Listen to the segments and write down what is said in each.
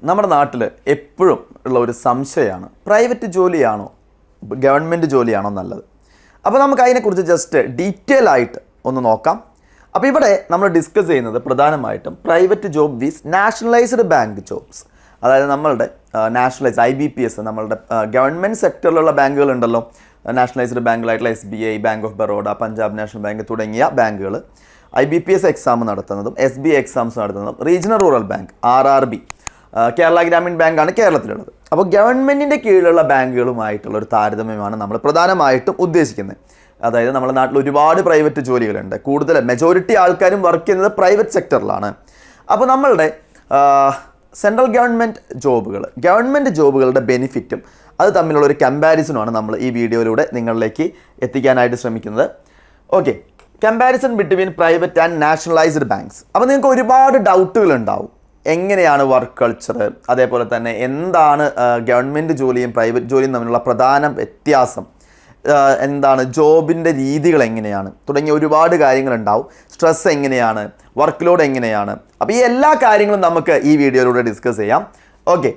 നമ്മുടെ നാട്ടിൽ എപ്പോഴും ഉള്ള ഒരു സംശയമാണ്, പ്രൈവറ്റ് ജോലിയാണോ ഗവൺമെൻറ് ജോലിയാണോ നല്ലത്. അപ്പോൾ നമുക്ക് അതിനെക്കുറിച്ച് ജസ്റ്റ് ഡീറ്റെയിൽ ആയിട്ട് ഒന്ന് നോക്കാം. അപ്പോൾ ഇവിടെ നമ്മൾ ഡിസ്കസ് ചെയ്യുന്നത് പ്രധാനമായിട്ടും private job wise nationalised bank jobs, അതായത് നമ്മളുടെ നാഷണലൈസ്ഡ് IBPS, നമ്മളുടെ ഗവൺമെൻറ് സെക്ടറിലുള്ള ബാങ്കുകളുണ്ടല്ലോ, നാഷണലൈസ്ഡ് ബാങ്കുകളായിട്ടുള്ള SBI, bank of Baroda, Punjab national bank തുടങ്ങിയ ബാങ്കുകൾ IBPS എക്സാം നടത്തുന്നതും SBI എക്സാംസ് നടത്തുന്നതും regional rural bank RRB, Kerala Grameen ബാങ്കാണ് കേരളത്തിലുള്ളത്. അപ്പോൾ ഗവൺമെൻറ്റിൻ്റെ കീഴിലുള്ള ബാങ്കുകളുമായിട്ടുള്ള ഒരു താരതമ്യമാണ് നമ്മൾ പ്രധാനമായിട്ടും ഉദ്ദേശിക്കുന്നത്. അതായത് നമ്മുടെ നാട്ടിൽ ഒരുപാട് പ്രൈവറ്റ് ജോലികളുണ്ട്, കൂടുതൽ മെജോറിറ്റി ആൾക്കാരും വർക്ക് ചെയ്യുന്നത് പ്രൈവറ്റ് സെക്ടറിലാണ്. അപ്പോൾ നമ്മളുടെ സെൻട്രൽ ഗവൺമെൻറ് ജോബുകളുടെ ബെനിഫിറ്റും അത് തമ്മിലുള്ള ഒരു കമ്പാരിസണുമാണ് നമ്മൾ ഈ വീഡിയോയിലൂടെ നിങ്ങളിലേക്ക് എത്തിക്കാനായിട്ട് ശ്രമിക്കുന്നത്. Okay, comparison between private and nationalised banks. അപ്പോൾ നിങ്ങൾക്ക് ഒരുപാട് ഡൗട്ടുകൾ ഉണ്ടാവും. എങ്ങനെയാണ് വർക്ക് കൾച്ചർ, അതേപോലെ തന്നെ എന്താണ് ഗവൺമെൻറ് ജോലിയും പ്രൈവറ്റ് ജോലിയും തമ്മിലുള്ള പ്രധാന വ്യത്യാസം, എന്താണ് ജോബിൻ്റെ രീതികൾ എങ്ങനെയാണ് തുടങ്ങിയ ഒരുപാട് കാര്യങ്ങളുണ്ടാവും. സ്ട്രെസ് എങ്ങനെയാണ്, വർക്ക് ലോഡ് എങ്ങനെയാണ്, അപ്പോൾ ഈ എല്ലാ കാര്യങ്ങളും നമുക്ക് ഈ വീഡിയോയിലൂടെ ഡിസ്കസ് ചെയ്യാം. ഓക്കെ,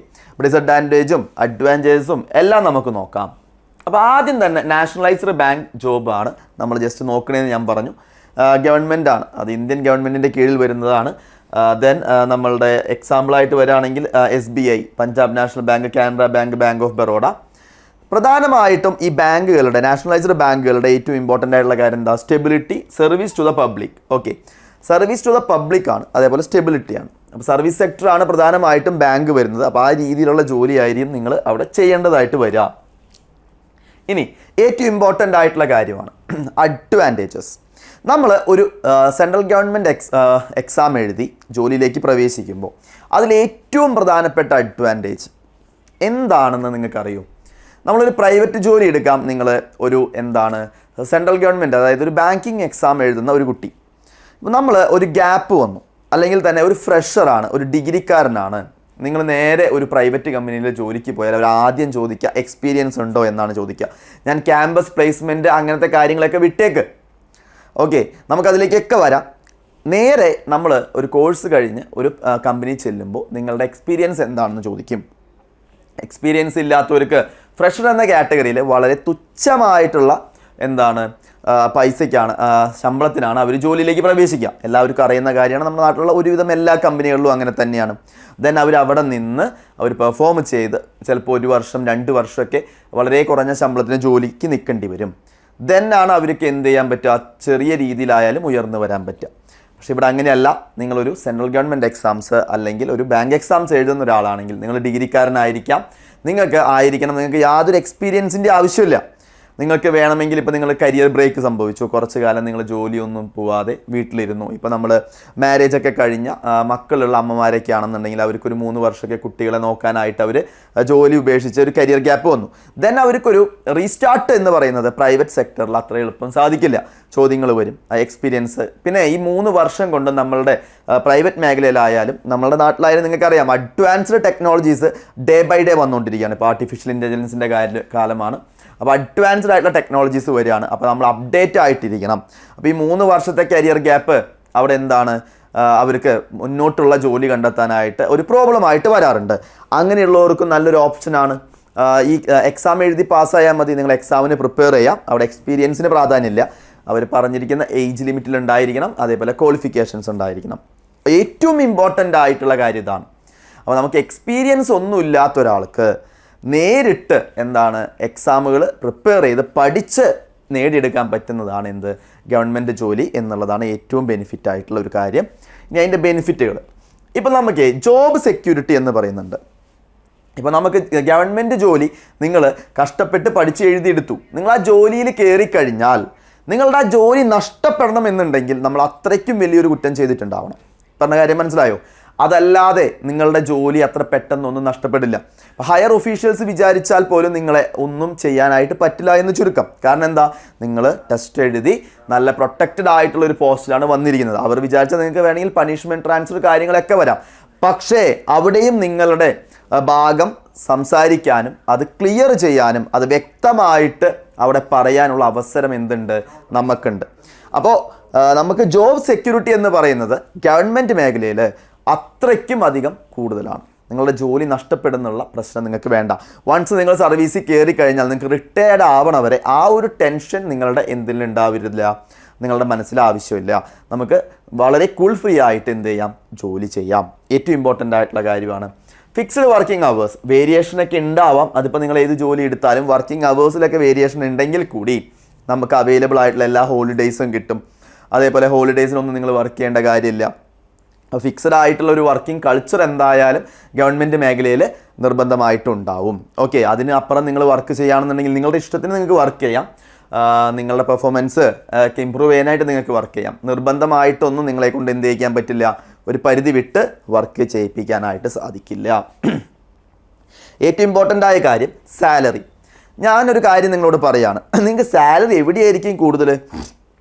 ഡിസഡ്വാൻറ്റേജും അഡ്വാൻറ്റേജസും എല്ലാം നമുക്ക് നോക്കാം. അപ്പോൾ ആദ്യം തന്നെ നാഷണലൈസ്ഡ് ബാങ്ക് ജോബാണ് നമ്മൾ ജസ്റ്റ് നോക്കണേന്ന് ഞാൻ പറഞ്ഞു. ഗവൺമെൻറ് ആണ്, അത് ഇന്ത്യൻ ഗവൺമെൻറ്റിൻ്റെ കീഴിൽ വരുന്നതാണ്. ദെൻ നമ്മളുടെ എക്സാമ്പിളായിട്ട് വരികയാണെങ്കിൽ SBI, Punjab national bank, Canara bank, bank of Baroda. പ്രധാനമായിട്ടും ഈ ബാങ്കുകളുടെ, നാഷണലൈസ്ഡ് ബാങ്കുകളുടെ ഏറ്റവും ഇമ്പോർട്ടൻ്റ് ആയിട്ടുള്ള കാര്യം എന്താ? Stability, service to the public. Okay, service to the public ആണ്, അതേപോലെ സ്റ്റെബിലിറ്റിയാണ്. അപ്പോൾ സർവീസ് സെക്ടറാണ് പ്രധാനമായിട്ടും ബാങ്ക് വരുന്നത്. അപ്പോൾ ആ രീതിയിലുള്ള ജോലിയായിരിക്കും നിങ്ങൾ അവിടെ ചെയ്യേണ്ടതായിട്ട് വരിക. ഇനി ഏറ്റവും ഇമ്പോർട്ടൻ്റ് ആയിട്ടുള്ള കാര്യമാണ് അഡ്വാൻറ്റേജസ്. നമ്മൾ ഒരു സെൻട്രൽ ഗവൺമെൻറ് എക്സാം എഴുതി ജോലിയിലേക്ക് പ്രവേശിക്കുമ്പോൾ അതിലേറ്റവും പ്രധാനപ്പെട്ട അഡ്വാൻറ്റേജ് എന്താണെന്ന് നിങ്ങൾക്കറിയോ? നമ്മളൊരു പ്രൈവറ്റ് ജോലി എടുക്കാം. നിങ്ങൾ ഒരു സെൻട്രൽ ഗവൺമെൻറ്, അതായത് ഒരു ബാങ്കിങ് എക്സാം എഴുതുന്ന ഒരു കുട്ടി, നമ്മൾ ഒരു ഗ്യാപ്പ് വന്നു, അല്ലെങ്കിൽ തന്നെ ഒരു ഫ്രഷറാണ്, ഒരു ഡിഗ്രിക്കാരനാണ്, നിങ്ങൾ നേരെ ഒരു പ്രൈവറ്റ് കമ്പനിയിൽ ജോലിക്ക് പോയാൽ അവർ ആദ്യം ചോദിക്കുക എക്സ്പീരിയൻസ് ഉണ്ടോ എന്നാണ് ചോദിക്കുക. ഞാൻ ക്യാമ്പസ് പ്ലേസ്മെൻറ്റ് അങ്ങനത്തെ കാര്യങ്ങളൊക്കെ വിട്ടേക്ക്. ഓക്കെ, നമുക്കതിലേക്കൊക്കെ വരാം. നേരെ നമ്മൾ ഒരു കോഴ്സ് കഴിഞ്ഞ് ഒരു കമ്പനി ചെല്ലുമ്പോൾ നിങ്ങളുടെ എക്സ്പീരിയൻസ് എന്താണെന്ന് ചോദിക്കും. എക്സ്പീരിയൻസ് ഇല്ലാത്തവർക്ക് ഫ്രഷർ എന്ന കാറ്റഗറിയിൽ വളരെ തുച്ഛമായിട്ടുള്ള പൈസയ്ക്കാണ്, ശമ്പളത്തിനാണ് അവർ ജോലിയിലേക്ക് പ്രവേശിക്കുക. എല്ലാവർക്കും അറിയുന്ന കാര്യമാണ്, നമ്മുടെ നാട്ടിലുള്ള ഒരുവിധം എല്ലാ കമ്പനികളിലും അങ്ങനെ തന്നെയാണ്. ദെൻ അവർ നിന്ന് പെർഫോം ചെയ്ത് ചിലപ്പോൾ 1 വർഷം 2 വർഷമൊക്കെ വളരെ കുറഞ്ഞ ശമ്പളത്തിന് ജോലിക്ക് നിൽക്കേണ്ടി വരും. ദെൻ ആണ് അവർക്ക് എന്ത് ചെയ്യാൻ പറ്റുക? ചെറിയ രീതിയിലായാലും ഉയർന്നു വരാൻ പറ്റുക. പക്ഷേ ഇവിടെ അങ്ങനെയല്ല. നിങ്ങളൊരു സെൻട്രൽ ഗവൺമെൻറ് എക്സാംസ് അല്ലെങ്കിൽ ഒരു ബാങ്ക് എക്സാംസ് എഴുതുന്ന ഒരാളാണെങ്കിൽ, നിങ്ങൾ ഡിഗ്രിക്കാരനായിരിക്കാം, നിങ്ങൾക്ക് യാതൊരു എക്സ്പീരിയൻസിൻ്റെ ആവശ്യമില്ല. നിങ്ങൾക്ക് വേണമെങ്കിൽ ഇപ്പോൾ നിങ്ങൾ കരിയർ ബ്രേക്ക് സംഭവിച്ചു, കുറച്ച് കാലം നിങ്ങൾ ജോലിയൊന്നും പോവാതെ വീട്ടിലിരുന്നു. ഇപ്പോൾ നമ്മൾ മാരേജൊക്കെ കഴിഞ്ഞ മക്കളുള്ള അമ്മമാരൊക്കെ ആണെന്നുണ്ടെങ്കിൽ അവർക്കൊരു 3 വർഷമൊക്കെ കുട്ടികളെ നോക്കാനായിട്ട് അവർ ജോലി ഉപേക്ഷിച്ച് ഒരു കരിയർ ഗ്യാപ്പ് വന്നു. ദെൻ അവർക്കൊരു റീസ്റ്റാർട്ട് എന്ന് പറയുന്നത് പ്രൈവറ്റ് സെക്ടറിൽ അത്ര എളുപ്പം സാധിക്കില്ല. ചോദ്യങ്ങൾ വരും, എക്സ്പീരിയൻസ്. പിന്നെ ഈ 3 വർഷം കൊണ്ട് നമ്മളുടെ പ്രൈവറ്റ് മേഖലയിലായാലും നമ്മളുടെ നാട്ടിലായാലും നിങ്ങൾക്കറിയാം, advanced technologies day by day വന്നുകൊണ്ടിരിക്കുകയാണ്. ഇപ്പോൾ ആർട്ടിഫിഷ്യൽ ഇൻ്റലിജൻസിൻ്റെ കാലമാണ്. അപ്പോൾ അഡ്വാൻസ്ഡ് ആയിട്ടുള്ള ടെക്നോളജീസ് വരികയാണ്. അപ്പോൾ നമ്മൾ അപ്ഡേറ്റ് ആയിട്ടിരിക്കണം. അപ്പോൾ ഈ 3 വർഷത്തെ കരിയർ ഗ്യാപ്പ് അവിടെ അവർക്ക് മുന്നോട്ടുള്ള ജോലി കണ്ടെത്താനായിട്ട് ഒരു പ്രോബ്ലമായിട്ട് വരാറുണ്ട്. അങ്ങനെയുള്ളവർക്കും നല്ലൊരു ഓപ്ഷനാണ്. ഈ എക്സാം എഴുതി പാസ്സായാൽ മതി. നിങ്ങൾ എക്സാമിന് പ്രിപ്പയർ ചെയ്യാം. അവിടെ എക്സ്പീരിയൻസിന് പ്രാധാന്യമില്ല. അവർ പറഞ്ഞിരിക്കുന്ന ഏജ് ലിമിറ്റിൽ ഉണ്ടായിരിക്കണം, അതേപോലെ ക്വാളിഫിക്കേഷൻസ് ഉണ്ടായിരിക്കണം. ഏറ്റവും ഇമ്പോർട്ടൻ്റ് ആയിട്ടുള്ള കാര്യം ഇതാണ്. അപ്പോൾ നമുക്ക് എക്സ്പീരിയൻസ് ഒന്നും ഇല്ലാത്ത ഒരാൾക്ക് നേരിട്ട് എക്സാമുകൾ പ്രിപ്പയർ ചെയ്ത് പഠിച്ച് നേടിയെടുക്കാൻ പറ്റുന്നതാണ് ഗവൺമെൻറ് ജോലി എന്നുള്ളതാണ് ഏറ്റവും ബെനിഫിറ്റ് ആയിട്ടുള്ള ഒരു കാര്യം. ഇനി അതിൻ്റെ ബെനിഫിറ്റുകൾ, ഇപ്പോൾ നമുക്ക് ജോബ് സെക്യൂരിറ്റി എന്ന് പറയുന്നുണ്ട്. ഇപ്പോൾ നമുക്ക് ഗവൺമെൻറ് ജോലി നിങ്ങൾ കഷ്ടപ്പെട്ട് പഠിച്ച് എഴുതിയെടുത്തു, നിങ്ങൾ ആ ജോലിയിൽ കയറിക്കഴിഞ്ഞാൽ നിങ്ങളുടെ ആ ജോലി നഷ്ടപ്പെടണമെന്നുണ്ടെങ്കിൽ നമ്മൾ അത്രയ്ക്കും വലിയൊരു കുറ്റം ചെയ്തിട്ടുണ്ടാവണം. പറഞ്ഞ കാര്യം മനസ്സിലായോ? അതല്ലാതെ നിങ്ങളുടെ ജോലി അത്ര പെട്ടെന്നൊന്നും നഷ്ടപ്പെടില്ല. ഹയർ ഒഫീഷ്യൽസ് വിചാരിച്ചാൽ പോലും നിങ്ങളെ ഒന്നും ചെയ്യാനായിട്ട് പറ്റില്ല എന്ന് ചുരുക്കം. കാരണം എന്താ? നിങ്ങൾ ടെസ്റ്റ് എഴുതി നല്ല പ്രൊട്ടക്റ്റഡ് ആയിട്ടുള്ള ഒരു പോസ്റ്റിലാണ് വന്നിരിക്കുന്നത്. അവർ വിചാരിച്ചാൽ നിങ്ങൾക്ക് വേണമെങ്കിൽ പണിഷ്മെൻറ്റ്, ട്രാൻസ്ഫർ കാര്യങ്ങളൊക്കെ വരാം. പക്ഷേ അവിടെയും നിങ്ങളുടെ ഭാഗം സംസാരിക്കാനും അത് ക്ലിയർ ചെയ്യാനും അത് വ്യക്തമായിട്ട് അവിടെ പറയാനുള്ള അവസരം നമുക്കുണ്ട്. അപ്പോൾ നമുക്ക് ജോബ് സെക്യൂരിറ്റി എന്ന് പറയുന്നത് ഗവൺമെൻറ് മേഖലയിൽ അത്രയ്ക്കും അധികം കൂടുതലാണ്. നിങ്ങളുടെ ജോലി നഷ്ടപ്പെടുന്നുള്ള പ്രശ്നം നിങ്ങൾക്ക് വേണ്ട. വൺസ് നിങ്ങൾ സർവീസിൽ കയറി കഴിഞ്ഞാൽ നിങ്ങൾക്ക് റിട്ടയർഡ് ആവണ വരെ ആ ഒരു ടെൻഷൻ നിങ്ങളുടെ എന്തിലും ഉണ്ടാവില്ല, നിങ്ങളുടെ മനസ്സിൽ ആവശ്യമില്ല. നമുക്ക് വളരെ കൂൾ ഫ്രീ ആയിട്ട് എന്ത് ചെയ്യാം, ജോലി ചെയ്യാം. ഏറ്റവും ഇമ്പോർട്ടൻ്റ് ആയിട്ടുള്ള കാര്യമാണ് ഫിക്സ്ഡ് വർക്കിംഗ് അവേഴ്സ്. വേരിയേഷനൊക്കെ ഉണ്ടാവാം, അതിപ്പോൾ നിങ്ങൾ ഏത് ജോലി എടുത്താലും വർക്കിംഗ് അവേഴ്സിലൊക്കെ വേരിയേഷൻ ഉണ്ടെങ്കിൽ കൂടി നമുക്ക് അവൈലബിൾ ആയിട്ടുള്ള എല്ലാ ഹോളിഡേയ്സും കിട്ടും. അതേപോലെ ഹോളിഡേയ്സിനൊന്നും നിങ്ങൾ വർക്ക് ചെയ്യേണ്ട കാര്യമില്ല. ഫിക്സഡ് ആയിട്ടുള്ള ഒരു വർക്കിംഗ് കൾച്ചർ എന്തായാലും ഗവൺമെൻറ് മേഖലയിൽ നിർബന്ധമായിട്ടുണ്ടാവും. ഓക്കെ, അതിന് അപ്പുറം നിങ്ങൾ വർക്ക് ചെയ്യുകയാണെന്നുണ്ടെങ്കിൽ നിങ്ങളുടെ ഇഷ്ടത്തിന് നിങ്ങൾക്ക് വർക്ക് ചെയ്യാം. നിങ്ങളുടെ പെർഫോമൻസ് ഒക്കെ ഇമ്പ്രൂവ് ചെയ്യാനായിട്ട് നിങ്ങൾക്ക് വർക്ക് ചെയ്യാം. നിർബന്ധമായിട്ടൊന്നും നിങ്ങളെ കൊണ്ട് എന്ത് ചെയ്യിക്കാൻ പറ്റില്ല, ഒരു പരിധി വിട്ട് വർക്ക് ചെയ്യിപ്പിക്കാനായിട്ട് സാധിക്കില്ല. ഏറ്റവും ഇമ്പോർട്ടൻ്റ് ആയ കാര്യം സാലറി. ഞാനൊരു കാര്യം നിങ്ങളോട് പറയാണ്, നിങ്ങൾക്ക് സാലറി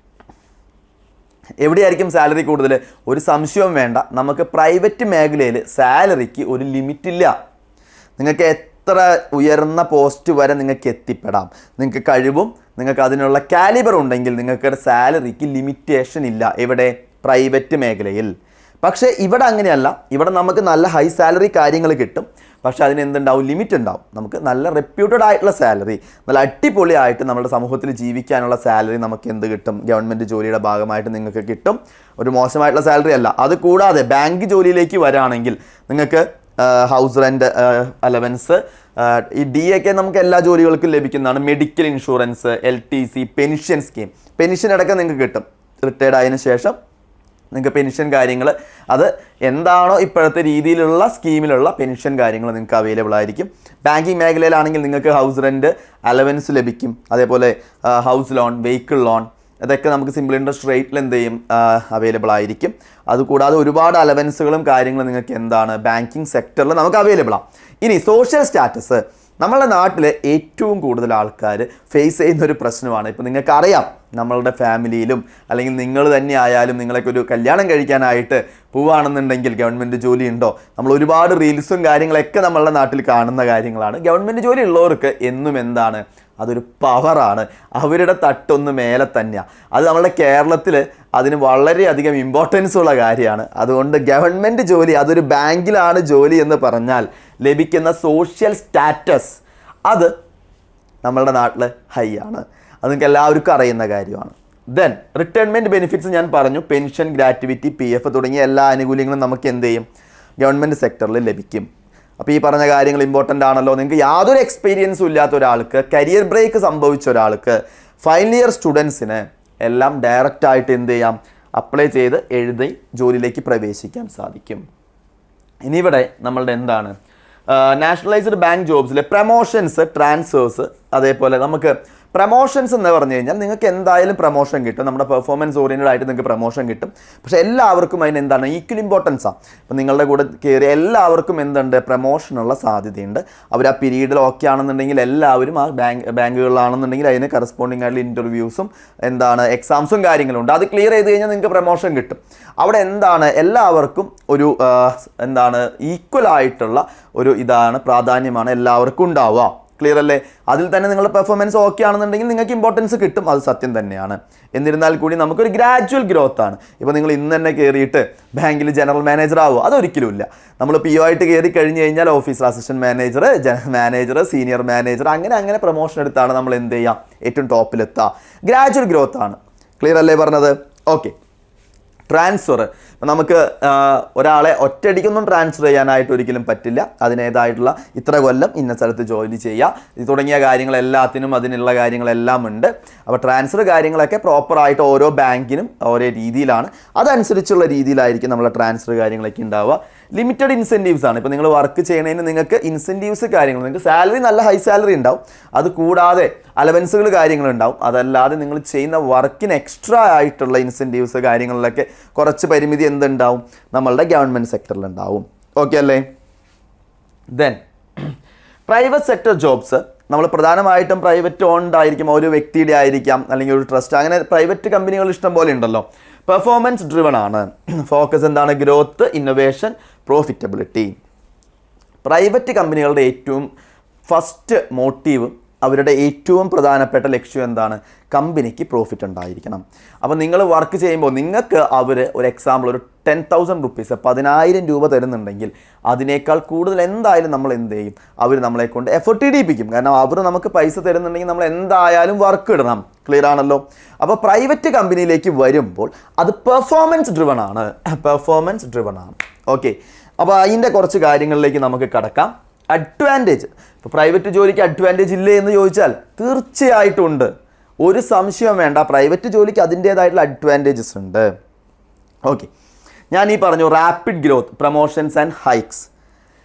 എവിടെയായിരിക്കും സാലറി കൂടുതൽ? ഒരു സംശയവും വേണ്ട, നമുക്ക് പ്രൈവറ്റ് മേഖലയിൽ സാലറിക്ക് ഒരു ലിമിറ്റില്ല. നിങ്ങൾക്ക് എത്ര ഉയർന്ന പോസ്റ്റ് വരെ നിങ്ങൾക്ക് എത്തിപ്പെടാം. നിങ്ങൾക്ക് കഴിവും നിങ്ങൾക്ക് അതിനുള്ള കാലിബർ ഉണ്ടെങ്കിൽ നിങ്ങൾക്ക് സാലറിക്ക് ലിമിറ്റേഷൻ ഇല്ല. എവിടെ? പ്രൈവറ്റ് മേഖലയിൽ. പക്ഷേ ഇവിടെ അങ്ങനെയല്ല. ഇവിടെ നമുക്ക് നല്ല ഹൈ സാലറി കാര്യങ്ങൾ കിട്ടും, പക്ഷേ അതിന് എന്തുണ്ടാവും, ലിമിറ്റ് ഉണ്ടാവും. നമുക്ക് നല്ല റെപ്യൂട്ടഡ് ആയിട്ടുള്ള സാലറി, നല്ല അടിപൊളിയായിട്ട് നമ്മുടെ സമൂഹത്തിൽ ജീവിക്കാനുള്ള സാലറി നമുക്ക് എന്ത് കിട്ടും, ഗവൺമെൻറ് ജോലിയുടെ ഭാഗമായിട്ട് നിങ്ങൾക്ക് കിട്ടും. ഒരു മോശമായിട്ടുള്ള സാലറി അല്ല. അത് കൂടാതെ ബാങ്ക് ജോലിയിലേക്ക് വരാണെങ്കിൽ നിങ്ങൾക്ക് ഹൗസ് റെൻറ്റ് അലവൻസ്, ഈ ഡി ഒക്കെ നമുക്ക് എല്ലാ ജോലികൾക്കും ലഭിക്കുന്നതാണ്. Medical insurance, LTC, pension scheme, pension അടക്കം നിങ്ങൾക്ക് കിട്ടും. റിട്ടയർഡ് ആയതിനു ശേഷം നിങ്ങൾക്ക് പെൻഷൻ കാര്യങ്ങൾ, അത് എന്താണോ ഇപ്പോഴത്തെ രീതിയിലുള്ള സ്കീമിലുള്ള പെൻഷൻ കാര്യങ്ങൾ നിങ്ങൾക്ക് അവൈലബിൾ ആയിരിക്കും. ബാങ്കിങ് മേഖലയിലാണെങ്കിൽ നിങ്ങൾക്ക് ഹൗസ് റെൻറ്റ് അലവൻസ് ലഭിക്കും. അതേപോലെ ഹൗസ് ലോൺ, വെഹിക്കിൾ ലോൺ, ഇതൊക്കെ നമുക്ക് സിമ്പിൾ ഇൻട്രസ്റ്റ് റേറ്റിൽ എന്ത് ചെയ്യും, അവൈലബിൾ ആയിരിക്കും. അതുകൂടാതെ ഒരുപാട് അലവൻസുകളും കാര്യങ്ങളും നിങ്ങൾക്ക് എന്താണ് ബാങ്കിങ് സെക്ടറിൽ നമുക്ക് അവൈലബിൾ ആണ്. ഇനി സോഷ്യൽ സ്റ്റാറ്റസ്. നമ്മളുടെ നാട്ടിൽ ഏറ്റവും കൂടുതൽ ആൾക്കാർ ഫേസ് ചെയ്യുന്നൊരു പ്രശ്നമാണ്. ഇപ്പോൾ നിങ്ങൾക്കറിയാം, നമ്മളുടെ ഫാമിലിയിലും അല്ലെങ്കിൽ നിങ്ങൾ തന്നെ ആയാലും നിങ്ങളൊക്കെ ഒരു കല്യാണം കഴിക്കാനായിട്ട് പോവുകയാണെന്നുണ്ടെങ്കിൽ ഗവൺമെൻറ് ജോലി ഉണ്ടോ, നമ്മൾ ഒരുപാട് റീൽസും കാര്യങ്ങളൊക്കെ നമ്മളുടെ നാട്ടിൽ കാണുന്ന കാര്യങ്ങളാണ്. ഗവൺമെൻറ് ജോലി ഉള്ളവർക്ക് എന്നും എന്താണ്, അതൊരു പവറാണ്. അവരുടെ തട്ടൊന്ന് മേലെ തന്നെയാണ്. അത് നമ്മുടെ കേരളത്തിൽ അതിന് വളരെയധികം ഇമ്പോർട്ടൻസ് ഉള്ള കാര്യമാണ്. അതുകൊണ്ട് ഗവൺമെൻറ് ജോലി, അതൊരു ബാങ്കിലാണ് ജോലി എന്ന് പറഞ്ഞാൽ ലഭിക്കുന്ന സോഷ്യൽ സ്റ്റാറ്റസ് അത് നമ്മളുടെ നാട്ടിൽ ഹൈ ആണ്. അത് നിങ്ങൾക്ക് എല്ലാവർക്കും അറിയുന്ന കാര്യമാണ്. ദെൻ റിട്ടയർമെൻറ്റ് ബെനിഫിറ്റ്സ് ഞാൻ പറഞ്ഞു. പെൻഷൻ, ഗ്രാറ്റുവിറ്റി, PF തുടങ്ങിയ എല്ലാ ആനുകൂല്യങ്ങളും നമുക്ക് എന്ത് ചെയ്യും, ഗവൺമെൻറ് സെക്ടറിൽ ലഭിക്കും. അപ്പോൾ ഈ പറഞ്ഞ കാര്യങ്ങൾ ഇമ്പോർട്ടൻ്റ് ആണല്ലോ. നിങ്ങൾക്ക് യാതൊരു എക്സ്പീരിയൻസും ഇല്ലാത്ത ഒരാൾക്ക്, കരിയർ ബ്രേക്ക് സംഭവിച്ച ഒരാൾക്ക്, ഫൈനൽ ഇയർ സ്റ്റുഡൻസിന് എല്ലാം ഡയറക്റ്റായിട്ട് എന്ത് ചെയ്യാം, അപ്ലൈ ചെയ്ത് എഴുതി ജോലിയിലേക്ക് പ്രവേശിക്കാൻ സാധിക്കും. ഇനി ഇവിടെ നമ്മളുടെ എന്താണ്, നാഷണലൈസ്ഡ് ബാങ്ക് ജോബ്സിലെ പ്രമോഷൻസ്, ട്രാൻസ്ഫേഴ്സ്, അതേപോലെ നമുക്ക് പ്രമോഷൻസ് എന്ന് പറഞ്ഞു കഴിഞ്ഞാൽ നിങ്ങൾക്ക് എന്തായാലും പ്രമോഷൻ കിട്ടും. നമ്മുടെ പെർഫോമൻസ് ഓറിയൻറ്റഡ് ആയിട്ട് നിങ്ങൾക്ക് പ്രമോഷൻ കിട്ടും. പക്ഷേ എല്ലാവർക്കും അതിന് എന്താണ്, ഈക്വൽ ഇമ്പോർട്ടൻസാണ്. ഇപ്പം നിങ്ങളുടെ കൂടെ കയറിയ എല്ലാവർക്കും എന്തുണ്ട്, പ്രമോഷനുള്ള സാധ്യതയുണ്ട്. അവർ ആ പീരീഡിൽ ഓക്കെ ആണെന്നുണ്ടെങ്കിൽ എല്ലാവരും ആ ബാങ്കുകളിലാണെന്നുണ്ടെങ്കിൽ അതിന് കറസ്പോണ്ടിങ് ആയിട്ടുള്ള ഇൻ്റർവ്യൂസും എന്താണ് എക്സാംസും കാര്യങ്ങളുണ്ട്. അത് ക്ലിയർ ചെയ്ത് കഴിഞ്ഞാൽ നിങ്ങൾക്ക് പ്രമോഷൻ കിട്ടും. അവിടെ എന്താണ്, എല്ലാവർക്കും ഒരു എന്താണ് ഈക്വൽ ആയിട്ടുള്ള ഒരു ഇതാണ്, പ്രാധാന്യമാണ് എല്ലാവർക്കും ഉണ്ടാവുക. ക്ലിയർ അല്ലേ? അതിൽ തന്നെ നിങ്ങളുടെ പെർഫോമൻസ് ഓക്കെ ആണെന്നുണ്ടെങ്കിൽ നിങ്ങൾക്ക് ഇമ്പോർട്ടൻസ് കിട്ടും. അത് സത്യം തന്നെയാണ്. എന്നിരുന്നാൽ കൂടി നമുക്കൊരു ഗ്രാജുവൽ ഗ്രോത്ത് ആണ്. ഇപ്പോൾ നിങ്ങൾ ഇന്ന് തന്നെ കയറിയിട്ട് ബാങ്കിൽ ജനറൽ മാനേജർ ആവുമോ? അതൊരിക്കലും ഇല്ല. നമ്മൾ PO ആയിട്ട് കയറി കഴിഞ്ഞ് കഴിഞ്ഞാൽ officer assistant manager, manager, senior manager, അങ്ങനെ പ്രൊമോഷൻ എടുത്താണ് നമ്മൾ എന്ത് ചെയ്യുക, ഏറ്റവും ടോപ്പിലെത്തുക. ഗ്രാജുവൽ ഗ്രോത്ത് ആണ്. ക്ലിയർ അല്ലേ പറഞ്ഞത്? ഓക്കെ. ട്രാൻസ്ഫർ, നമുക്ക് ഒരാളെ ഒറ്റയടിക്കൊന്നും ട്രാൻസ്ഫർ ചെയ്യാനായിട്ട് ഒരിക്കലും പറ്റില്ല. അതിനേതായിട്ടുള്ള ഇത്ര കൊല്ലം ഇന്ന സ്ഥലത്ത് ജോലി ചെയ്യുക തുടങ്ങിയ കാര്യങ്ങളെല്ലാത്തിനും അതിനുള്ള കാര്യങ്ങളെല്ലാം ഉണ്ട്. അപ്പോൾ ട്രാൻസ്ഫർ കാര്യങ്ങളൊക്കെ പ്രോപ്പറായിട്ട് ഓരോ ബാങ്കിനും ഓരോ രീതിയിലാണ്. അതനുസരിച്ചുള്ള രീതിയിലായിരിക്കും നമ്മളെ ട്രാൻസ്ഫർ കാര്യങ്ങളൊക്കെ ഉണ്ടാവുക. ലിമിറ്റഡ് ഇൻസെൻറ്റീവ്സ് ആണ്. ഇപ്പോൾ നിങ്ങൾ വർക്ക് ചെയ്യണതിന് നിങ്ങൾക്ക് ഇൻസെൻറ്റീവ്സ് കാര്യങ്ങൾ, നിങ്ങൾക്ക് സാലറി നല്ല ഹൈ സാലറി ഉണ്ടാവും. അത് കൂടാതെ അലവൻസുകൾ കാര്യങ്ങളുണ്ടാവും. അതല്ലാതെ നിങ്ങൾ ചെയ്യുന്ന വർക്കിന് എക്സ്ട്രാ ആയിട്ടുള്ള ഇൻസെൻറ്റീവ്സ് കാര്യങ്ങളിലൊക്കെ കുറച്ച് പരിമിതി എന്തുണ്ടാവും, നമ്മളുടെ ഗവൺമെൻറ് സെക്ടറിലുണ്ടാവും. ഓക്കെ അല്ലേ? ദെൻ പ്രൈവറ്റ് സെക്ടർ ജോബ്സ്, നമ്മൾ പ്രധാനമായിട്ടും പ്രൈവറ്റ് ഓൺഡ് ആയിരിക്കും, ഒരു വ്യക്തിയുടെ ആയിരിക്കാം, അല്ലെങ്കിൽ ഒരു ട്രസ്റ്റ്, അങ്ങനെ പ്രൈവറ്റ് കമ്പനികൾ ഇഷ്ടം പോലെ ഉണ്ടല്ലോ. പെർഫോമൻസ് ഡ്രിവൺ ആണ്. ഫോക്കസ് എന്താണ്, ഗ്രോത്ത്, ഇന്നൊവേഷൻ, പ്രോഫിറ്റബിലിറ്റി. പ്രൈവറ്റ് കമ്പനികളുടെ ഏറ്റവും ഫസ്റ്റ് മോട്ടീവ് അവരുടെ ഏറ്റവും പ്രധാനപ്പെട്ട ലക്ഷ്യം എന്താണ്? കമ്പനിക്ക് പ്രോഫിറ്റ് ഉണ്ടായിരിക്കണം. അപ്പോൾ നിങ്ങൾ വർക്ക് ചെയ്യുമ്പോൾ നിങ്ങൾക്ക് അവർ ഒരു എക്സാമ്പിൾ ഒരു 10,000 റുപ്പീസ് 10,000 രൂപ തരുന്നുണ്ടെങ്കിൽ അതിനേക്കാൾ കൂടുതൽ എന്തായാലും നമ്മൾ എന്ത് ചെയ്യും? അവർ നമ്മളെ കൊണ്ട് എഫർട്ട് ഇടിപ്പിക്കും. കാരണം അവർ നമുക്ക് പൈസ തരുന്നുണ്ടെങ്കിൽ നമ്മൾ എന്തായാലും വർക്ക് ഇടണം. ക്ലിയർ ആണല്ലോ? അപ്പോൾ പ്രൈവറ്റ് കമ്പനിയിലേക്ക് വരുമ്പോൾ അത് പെർഫോമൻസ് ഡ്രിവൺ ആണ്. ഓക്കെ, അപ്പോൾ അതിൻ്റെ കുറച്ച് കാര്യങ്ങളിലേക്ക് നമുക്ക് കടക്കാം. അഡ്വാൻറ്റേജ്, ഇപ്പോൾ പ്രൈവറ്റ് ജോലിക്ക് അഡ്വാൻറ്റേജ് ഇല്ലേ എന്ന് ചോദിച്ചാൽ തീർച്ചയായിട്ടും ഉണ്ട്. ഒരു സംശയം വേണ്ട, പ്രൈവറ്റ് ജോലിക്ക് അതിൻ്റേതായിട്ടുള്ള അഡ്വാൻറ്റേജസ് ഉണ്ട്. ഓക്കെ, ഞാൻ ഈ പറഞ്ഞു rapid growth, promotions and hikes.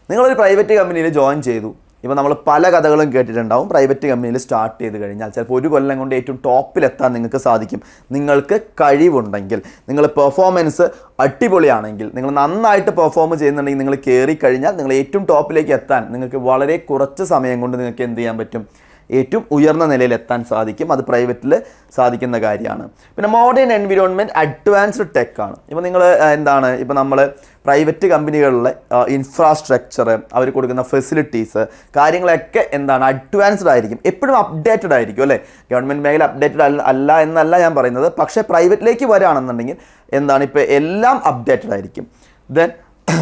നിങ്ങളൊരു പ്രൈവറ്റ് കമ്പനിയിൽ ജോയിൻ ചെയ്തു. ഇപ്പോൾ നമ്മൾ പല കഥകളും കേട്ടിട്ടുണ്ടാവും. പ്രൈവറ്റ് കമ്പനിയിൽ സ്റ്റാർട്ട് ചെയ്ത് കഴിഞ്ഞാൽ ചിലപ്പോൾ ഒരു കൊല്ലം കൊണ്ട് ഏറ്റവും ടോപ്പിലെത്താൻ നിങ്ങൾക്ക് സാധിക്കും. നിങ്ങൾക്ക് കഴിവുണ്ടെങ്കിൽ, നിങ്ങൾ പെർഫോമൻസ് അടിപൊളിയാണെങ്കിൽ, നിങ്ങൾ നന്നായിട്ട് പെർഫോം ചെയ്യുന്നുണ്ടെങ്കിൽ, നിങ്ങൾ കയറി കഴിഞ്ഞാൽ നിങ്ങൾ ഏറ്റവും ടോപ്പിലേക്ക് എത്താൻ നിങ്ങൾക്ക് വളരെ കുറച്ച് സമയം കൊണ്ട് നിങ്ങൾക്ക് എന്ത് ചെയ്യാൻ പറ്റും? ഏറ്റവും ഉയർന്ന നിലയിൽ എത്താൻ സാധിക്കും. അത് പ്രൈവറ്റിൽ സാധിക്കുന്ന കാര്യമാണ്. പിന്നെ മോഡേൺ എൻവിറോൺമെൻറ്റ്, അഡ്വാൻസ്ഡ് ടെക് ആണ്. ഇപ്പോൾ നിങ്ങൾ എന്താണ്, ഇപ്പോൾ നമ്മൾ പ്രൈവറ്റ് കമ്പനികളിലെ ഇൻഫ്രാസ്ട്രക്ചർ, അവർ കൊടുക്കുന്ന ഫെസിലിറ്റീസ്, കാര്യങ്ങളൊക്കെ എന്താണ്, അഡ്വാൻസ്ഡ് ആയിരിക്കും, എപ്പോഴും അപ്ഡേറ്റഡ് ആയിരിക്കും അല്ലേ? ഗവൺമെൻറ് മേഖല അപ്ഡേറ്റഡ് അല്ല എന്നല്ല ഞാൻ പറയുന്നത്. പക്ഷേ പ്രൈവറ്റിലേക്ക് വരികയാണെന്നുണ്ടെങ്കിൽ എന്താണ്, ഇപ്പോൾ എല്ലാം അപ്ഡേറ്റഡ് ആയിരിക്കും. ദെൻ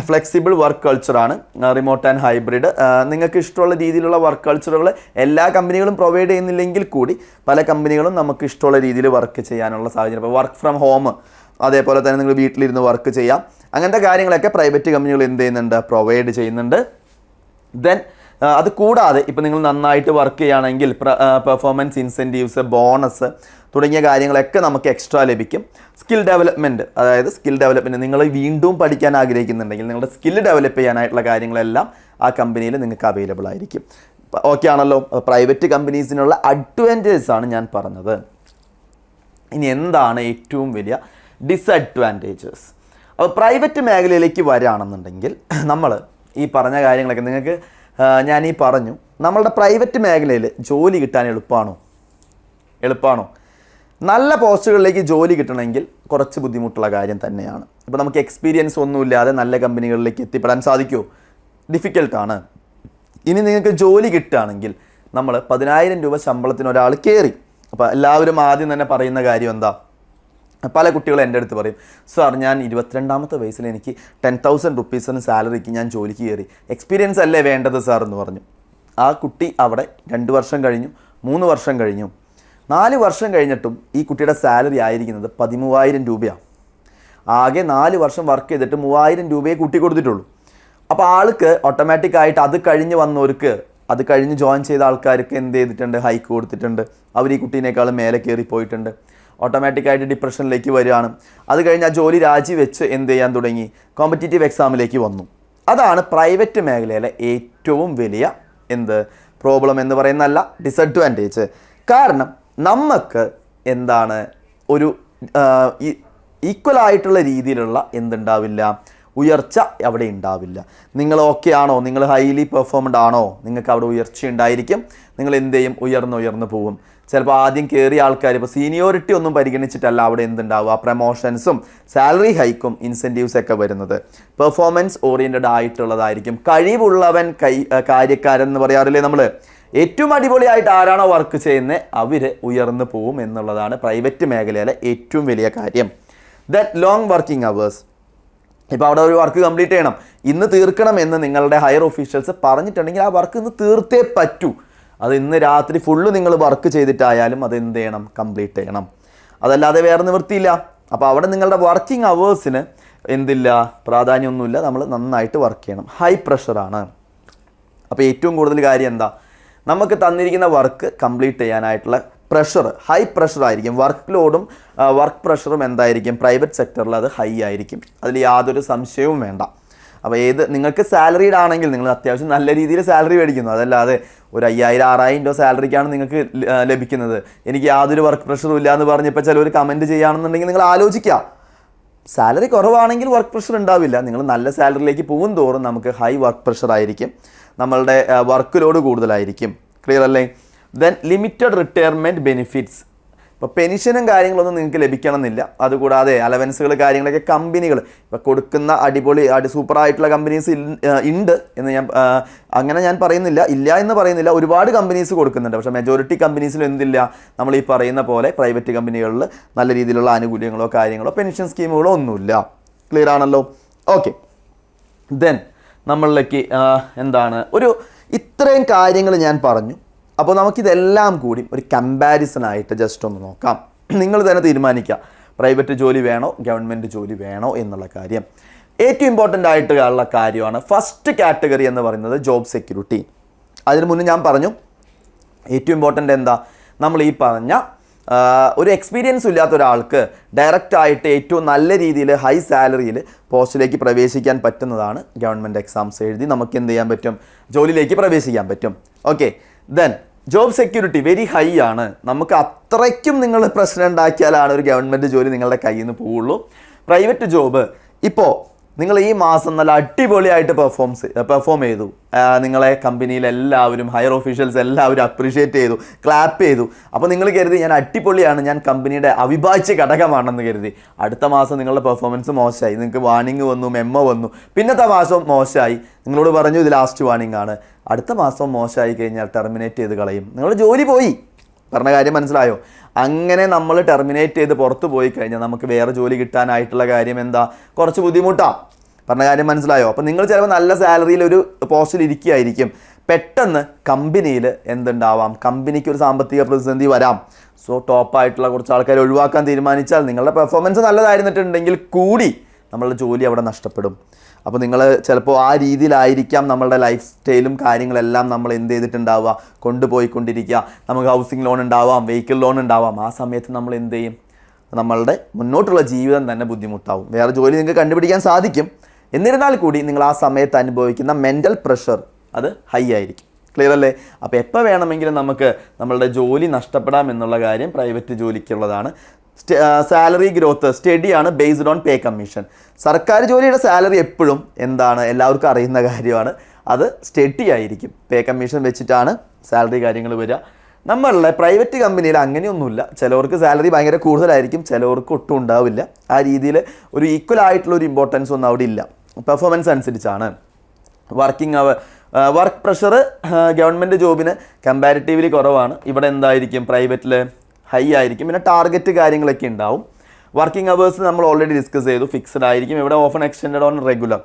ഫ്ലെക്സിബിൾ വർക്ക് കൾച്ചറാണ്, റിമോട്ട് ആൻഡ് ഹൈബ്രിഡ്. നിങ്ങൾക്ക് ഇഷ്ടമുള്ള രീതിയിലുള്ള വർക്ക് കൾച്ചറുകൾ എല്ലാ കമ്പനികളും പ്രൊവൈഡ് ചെയ്യുന്നില്ലെങ്കിൽ കൂടി പല കമ്പനികളും നമുക്ക് ഇഷ്ടമുള്ള രീതിയിൽ വർക്ക് ചെയ്യാനുള്ള സാഹചര്യം. ഇപ്പോൾ വർക്ക് ഫ്രം ഹോം, അതേപോലെ തന്നെ നിങ്ങൾ വീട്ടിലിരുന്ന് വർക്ക് ചെയ്യാം. അങ്ങനത്തെ കാര്യങ്ങളൊക്കെ പ്രൈവറ്റ് കമ്പനികൾ എന്ത് ചെയ്യുന്നുണ്ട്? പ്രൊവൈഡ് ചെയ്യുന്നുണ്ട്. ദെൻ അത് കൂടാതെ ഇപ്പോൾ നിങ്ങൾ നന്നായിട്ട് വർക്ക് ചെയ്യുകയാണെങ്കിൽ പെർഫോമൻസ് ഇൻസെൻറ്റീവ്സ്, ബോണസ് തുടങ്ങിയ കാര്യങ്ങളൊക്കെ നമുക്ക് എക്സ്ട്രാ ലഭിക്കും. സ്കിൽ ഡെവലപ്മെൻറ്റ്, അതായത് സ്കിൽ ഡെവലപ്മെൻറ്റ്, നിങ്ങൾ വീണ്ടും പഠിക്കാൻ ആഗ്രഹിക്കുന്നുണ്ടെങ്കിൽ നിങ്ങളുടെ സ്കില്ല് ഡെവലപ്പ് ചെയ്യാനായിട്ടുള്ള കാര്യങ്ങളെല്ലാം ആ കമ്പനിയിൽ നിങ്ങൾക്ക് അവൈലബിൾ ആയിരിക്കും. ഓക്കെ ആണല്ലോ? പ്രൈവറ്റ് കമ്പനീസിനുള്ള അഡ്വാൻറ്റേജസ് ആണ് ഞാൻ പറഞ്ഞത്. ഇനി എന്താണ് ഏറ്റവും വലിയ ഡിസഡ്വാൻറ്റേജസ്? അപ്പോൾ പ്രൈവറ്റ് മേഖലയിലേക്ക് വരികയാണെന്നുണ്ടെങ്കിൽ നമ്മൾ ഈ പറഞ്ഞ കാര്യങ്ങളൊക്കെ നിങ്ങൾക്ക് ഞാൻ ഈ പറഞ്ഞു. നമ്മളുടെ പ്രൈവറ്റ് മേഖലയിൽ ജോലി കിട്ടാൻ എളുപ്പമാണോ? നല്ല പോസ്റ്റുകളിലേക്ക് ജോലി കിട്ടണമെങ്കിൽ കുറച്ച് ബുദ്ധിമുട്ടുള്ള കാര്യം തന്നെയാണ്. ഇപ്പോൾ നമുക്ക് എക്സ്പീരിയൻസ് ഒന്നുമില്ലാതെ നല്ല കമ്പനികളിലേക്ക് എത്തിപ്പെടാൻ സാധിക്കുമോ? ഡിഫിക്കൽട്ടാണ്. ഇനി നിങ്ങൾക്ക് ജോലി കിട്ടുകയാണെങ്കിൽ നമ്മൾ 10,000 രൂപ ശമ്പളത്തിന് ഒരാൾ കയറി. അപ്പോൾ എല്ലാവരും ആദ്യം തന്നെ പറയുന്ന കാര്യം എന്താ? പല കുട്ടികളും എൻ്റെ അടുത്ത് പറയും, സാർ ഞാൻ 22ാമത്തെ വയസ്സിൽ എനിക്ക് 10,000 റുപ്പീസിന് സാലറിക്ക് ഞാൻ ജോലിക്ക് കയറി, എക്സ്പീരിയൻസ് അല്ലേ വേണ്ടത് സാർ എന്ന് പറഞ്ഞു. ആ കുട്ടി അവിടെ 2 വർഷം കഴിഞ്ഞു, 3 വർഷം കഴിഞ്ഞു, 4 വർഷം കഴിഞ്ഞിട്ടും ഈ കുട്ടിയുടെ സാലറി ആയിരിക്കുന്നത് 13,000 രൂപയാണ്. ആകെ 4 വർഷം വർക്ക് ചെയ്തിട്ട് 3,000 രൂപയെ കൂട്ടി കൊടുത്തിട്ടുള്ളൂ. അപ്പോൾ ആൾക്ക് ഓട്ടോമാറ്റിക്കായിട്ട് അത് കഴിഞ്ഞ് ജോയിൻ ചെയ്ത ആൾക്കാർക്ക് എന്ത് ചെയ്തിട്ടുണ്ട്? ഹൈക്ക് കൊടുത്തിട്ടുണ്ട്. അവർ ഈ കുട്ടീനേക്കാളും മേലെ കയറി പോയിട്ടുണ്ട്. ഓട്ടോമാറ്റിക്കായിട്ട് ഡിപ്രഷനിലേക്ക് വരികയാണ്. അത് കഴിഞ്ഞ് ആ ജോലി രാജിവെച്ച് എന്ത് ചെയ്യാൻ തുടങ്ങി? കോമ്പറ്റീറ്റീവ് എക്സാമിലേക്ക് വന്നു. അതാണ് പ്രൈവറ്റ് മേഖലയിലെ ഏറ്റവും വലിയ പ്രോബ്ലം എന്ന് പറയുന്നതല്ല, ഡിസഡ്വാൻറ്റേജ്. കാരണം നമുക്ക് എന്താണ് ഒരു ഈക്വലായിട്ടുള്ള രീതിയിലുള്ള എന്തുണ്ടാവില്ല, ഉയർച്ച അവിടെ ഉണ്ടാവില്ല. നിങ്ങൾ ഓക്കെ ആണോ, നിങ്ങൾ ഹൈലി പെർഫോമഡ് ആണോ, നിങ്ങൾക്ക് അവിടെ ഉയർച്ച ഉണ്ടായിരിക്കും. നിങ്ങൾ എന്ത് ചെയ്യും? ഉയർന്ന് പോകും. ചിലപ്പോൾ ആദ്യം കയറിയ ആൾക്കാർ ഇപ്പോൾ സീനിയോറിറ്റി ഒന്നും പരിഗണിച്ചിട്ടല്ല അവിടെ എന്തുണ്ടാവുക? പ്രമോഷൻസും സാലറി ഹൈക്കും ഇൻസെൻറ്റീവ്സ് ഒക്കെ വരുന്നത്. Performance oriented ആയിട്ടുള്ളതായിരിക്കും. കഴിവുള്ളവൻ കാര്യക്കാരൻ എന്ന് പറയാറില്ലേ നമ്മൾ? ഏറ്റവും അടിപൊളിയായിട്ട് ആരാണോ വർക്ക് ചെയ്യുന്നത് അവർ ഉയർന്നു പോവും എന്നുള്ളതാണ് പ്രൈവറ്റ് മേഖലയിലെ ഏറ്റവും വലിയ കാര്യം. That long working hours. ഇപ്പോൾ അവിടെ ഒരു വർക്ക് കംപ്ലീറ്റ് ചെയ്യണം, ഇന്ന് തീർക്കണം എന്ന് നിങ്ങളുടെ ഹയർ ഒഫീഷ്യൽസ് പറഞ്ഞിട്ടുണ്ടെങ്കിൽ ആ വർക്ക് ഇന്ന് തീർത്തേ പറ്റൂ. അത് ഇന്ന് രാത്രി ഫുള്ള് നിങ്ങൾ വർക്ക് ചെയ്തിട്ടായാലും അത് എന്ത് ചെയ്യണം? കംപ്ലീറ്റ് ചെയ്യണം. അതല്ലാതെ വേറെ നിവൃത്തിയില്ല. അപ്പോൾ അവിടെ നിങ്ങളുടെ വർക്കിംഗ് അവേഴ്സിന് പ്രാധാന്യമൊന്നുമില്ല. നമ്മൾ നന്നായിട്ട് വർക്ക് ചെയ്യണം. ഹൈ പ്രഷറാണ്. അപ്പോൾ ഏറ്റവും കൂടുതൽ കാര്യം എന്താ? നമുക്ക് തന്നിരിക്കുന്ന വർക്ക് കംപ്ലീറ്റ് ചെയ്യാനായിട്ടുള്ള പ്രഷർ, ഹൈ പ്രഷർ ആയിരിക്കും. വർക്ക് ലോഡും വർക്ക് പ്രഷറും എന്തായിരിക്കും? പ്രൈവറ്റ് സെക്ടറിൽ അത് ഹൈ ആയിരിക്കും. അതിൽ യാതൊരു സംശയവും വേണ്ട. അപ്പോൾ നിങ്ങൾക്ക് സാലറീഡ് ആണെങ്കിൽ നിങ്ങൾ അത്യാവശ്യം നല്ല രീതിയിൽ സാലറി മേടിക്കുന്നു. അതല്ലാതെ ഒരു 5,000-6,000 രൂപ സാലറിക്കാണ് നിങ്ങൾക്ക് ലഭിക്കുന്നത്, എനിക്ക് യാതൊരു വർക്ക് പ്രഷറും ഇല്ല എന്ന് പറഞ്ഞപ്പോൾ ചിലർ കമൻറ്റ് ചെയ്യുകയാണെന്നുണ്ടെങ്കിൽ നിങ്ങൾ ആലോചിക്കുക. സാലറി കുറവാണെങ്കിൽ വർക്ക് പ്രഷർ ഉണ്ടാവില്ല. നിങ്ങൾ നല്ല സാലറിയിലേക്ക് പോകും തോറും നമുക്ക് ഹൈ വർക്ക് പ്രഷർ ആയിരിക്കും, നമ്മളുടെ വർക്ക് ലോഡ് കൂടുതലായിരിക്കും. ക്ലിയർ അല്ലേ? Then limited retirement benefits. ഇപ്പോൾ പെൻഷനും കാര്യങ്ങളൊന്നും നിങ്ങൾക്ക് ലഭിക്കണമെന്നില്ല. അതുകൂടാതെ അലവൻസുകൾ കാര്യങ്ങളൊക്കെ കമ്പനികൾ ഇപ്പോൾ കൊടുക്കുന്ന സൂപ്പറായിട്ടുള്ള കമ്പനീസ് ഉണ്ട് എന്ന് അങ്ങനെ ഞാൻ പറയുന്നില്ല, ഇല്ല എന്ന് പറയുന്നില്ല. ഒരുപാട് കമ്പനീസ് കൊടുക്കുന്നുണ്ട്. പക്ഷേ മെജോറിറ്റി കമ്പനീസിൽ എന്തില്ല, നമ്മൾ ഈ പറയുന്ന പോലെ പ്രൈവറ്റ് കമ്പനികളിൽ നല്ല രീതിയിലുള്ള ആനുകൂല്യങ്ങളോ കാര്യങ്ങളോ പെൻഷൻ സ്കീമുകളോ ഒന്നുമില്ല. ക്ലിയർ ആണല്ലോ? ഓക്കെ, ദെൻ നമ്മളിലേക്ക് ഇത്രയും കാര്യങ്ങൾ ഞാൻ പറഞ്ഞു. അപ്പോൾ നമുക്കിതെല്ലാം കൂടി ഒരു കമ്പാരിസണായിട്ട് ജസ്റ്റ് ഒന്ന് നോക്കാം. നിങ്ങൾ തന്നെ തീരുമാനിക്കുക, പ്രൈവറ്റ് ജോലി വേണോ ഗവൺമെൻറ് ജോലി വേണോ എന്നുള്ള കാര്യം. ഏറ്റവും ഇമ്പോർട്ടൻ്റ് ആയിട്ടുള്ള കാര്യമാണ് ഫസ്റ്റ് കാറ്റഗറി എന്ന് പറയുന്നത് ജോബ് സെക്യൂരിറ്റി. അതിന് മുന്നേ ഞാൻ പറഞ്ഞു ഏറ്റവും ഇമ്പോർട്ടൻ്റ് എന്താ, നമ്മൾ ഈ പറഞ്ഞ ഒരു എക്സ്പീരിയൻസ് ഇല്ലാത്ത ഒരാൾക്ക് ഡയറക്റ്റായിട്ട് ഏറ്റവും നല്ല രീതിയിൽ ഹൈ സാലറിയിൽ പോസ്റ്റിലേക്ക് പ്രവേശിക്കാൻ പറ്റുന്നതാണ് ഗവൺമെൻറ് എക്സാംസ് എഴുതി നമുക്ക് എന്ത് ചെയ്യാൻ പറ്റും, ജോലിയിലേക്ക് പ്രവേശിക്കാൻ പറ്റും. Okay, then job security very high ആണ്. നമുക്ക് അത്രയ്ക്കും നിങ്ങൾ പ്രശ്നം ഉണ്ടാക്കിയാലാണ് ഒരു ഗവൺമെൻറ് ജോലി നിങ്ങളുടെ കയ്യിൽ നിന്ന് പോവുള്ളൂ. പ്രൈവറ്റ് ജോബ് ഇപ്പോൾ നിങ്ങൾ ഈ മാസം നല്ല അടിപൊളിയായിട്ട് പെർഫോം ചെയ്തു, നിങ്ങളെ കമ്പനിയിൽ എല്ലാവരും ഹയർ ഓഫീഷ്യൽസ് എല്ലാവരും അപ്രീഷിയേറ്റ് ചെയ്തു, ക്ലാപ്പ് ചെയ്തു. അപ്പോൾ നിങ്ങൾ കരുതി ഞാൻ അടിപൊളിയാണ്, ഞാൻ കമ്പനിയുടെ അവിഭാജ്യ ഘടകമാണെന്ന് കരുതി. അടുത്ത മാസം നിങ്ങളുടെ പെർഫോമൻസ് മോശമായി, നിങ്ങൾക്ക് വാർണിംഗ് വന്നു, മെമ്മോ വന്നു. പിന്നത്തെ മാസം മോശമായി, നിങ്ങളോട് പറഞ്ഞു ഇത് ലാസ്റ്റ് വാർണിംഗ് ആണ്. അടുത്ത മാസം മോശമായി കഴിഞ്ഞാൽ ടെർമിനേറ്റ് ചെയ്ത് കളയും, നിങ്ങളുടെ ജോലി പോയി. പറഞ്ഞ കാര്യം മനസ്സിലായോ? അങ്ങനെ നമ്മൾ ടെർമിനേറ്റ് ചെയ്ത് പുറത്ത് പോയി കഴിഞ്ഞാൽ നമുക്ക് വേറെ ജോലി കിട്ടാനായിട്ടുള്ള കാര്യം എന്താ, കുറച്ച് ബുദ്ധിമുട്ടാണ്. പറഞ്ഞ കാര്യം മനസ്സിലായോ? അപ്പോൾ നിങ്ങൾ ചിലപ്പോൾ നല്ല സാലറിയിൽ ഒരു പോസ്റ്റിൽ ഇരിക്കുകയായിരിക്കും, പെട്ടെന്ന് കമ്പനിയിൽ എന്തുണ്ടാവാം, കമ്പനിക്ക് ഒരു സാമ്പത്തിക പ്രതിസന്ധി വരാം. സോ ടോപ്പായിട്ടുള്ള കുറച്ച് ആൾക്കാരെ ഒഴിവാക്കാൻ തീരുമാനിച്ചാൽ നിങ്ങളുടെ പെർഫോമൻസ് നല്ലതായിരുന്നിട്ടുണ്ടെങ്കിൽ കൂടി നമ്മളുടെ ജോലി അവിടെ നഷ്ടപ്പെടും. അപ്പോൾ നിങ്ങൾ ചിലപ്പോൾ ആ രീതിയിലായിരിക്കാം നമ്മളുടെ ലൈഫ് സ്റ്റൈലും കാര്യങ്ങളെല്ലാം നമ്മൾ എന്ത് ചെയ്തിട്ടുണ്ടാവുക, കൊണ്ടുപോയിക്കൊണ്ടിരിക്കുക. നമുക്ക് ഹൗസിംഗ് ലോൺ ഉണ്ടാവാം, വെഹിക്കിൾ ലോൺ ഉണ്ടാവാം. ആ സമയത്ത് നമ്മൾ എന്ത് ചെയ്യും, നമ്മളുടെ മുന്നോട്ടുള്ള ജീവിതം തന്നെ ബുദ്ധിമുട്ടാവും. വേറെ ജോലി നിങ്ങൾക്ക് കണ്ടുപിടിക്കാൻ സാധിക്കും, എന്നിരുന്നാൽ കൂടി നിങ്ങൾ ആ സമയത്ത് അനുഭവിക്കുന്ന മെൻ്റൽ പ്രഷർ അത് ഹൈ ആയിരിക്കും. ക്ലിയർ അല്ലേ? അപ്പോൾ എപ്പോൾ വേണമെങ്കിലും നമുക്ക് നമ്മളുടെ ജോലി നഷ്ടപ്പെടാം എന്നുള്ള കാര്യം പ്രൈവറ്റ് ജോലിക്കുള്ളതാണ്. സാലറി ഗ്രോത്ത് സ്റ്റഡിയാണ് ബേസ്ഡ് ഓൺ പേ കമ്മീഷൻ. സർക്കാർ ജോലിയുടെ സാലറി എപ്പോഴും എന്താണ്, എല്ലാവർക്കും അറിയുന്ന കാര്യമാണ്, അത് സ്റ്റഡി ആയിരിക്കും. പേ കമ്മീഷൻ വെച്ചിട്ടാണ് സാലറി കാര്യങ്ങൾ വരിക. നമ്മളുടെ പ്രൈവറ്റ് കമ്പനിയിൽ അങ്ങനെയൊന്നുമില്ല. ചിലവർക്ക് സാലറി ഭയങ്കര കൂടുതലായിരിക്കും, ചിലവർക്ക് ഒട്ടും ഉണ്ടാവില്ല. ആ രീതിയിൽ ഒരു ഈക്വൽ ആയിട്ടുള്ള ഒരു ഇമ്പോർട്ടൻസ് ഒന്നും അവിടെ ഇല്ല. പെർഫോമൻസ് അനുസരിച്ചാണ്. വർക്ക് പ്രഷർ ഗവൺമെൻറ് ജോബിന് കമ്പാരിറ്റീവ്ലി കുറവാണ്. ഇവിടെ എന്തായിരിക്കും, പ്രൈവറ്റിൽ ഹൈ ആയിരിക്കും. പിന്നെ ടാർഗറ്റ് കാര്യങ്ങളൊക്കെ ഉണ്ടാവും. വർക്കിംഗ് അവേഴ്സ് നമ്മൾ ഓൾറെഡി ഡിസ്കസ് ചെയ്തു, ഫിക്സഡ് ആയിരിക്കും. ഇവിടെ often extended on regular.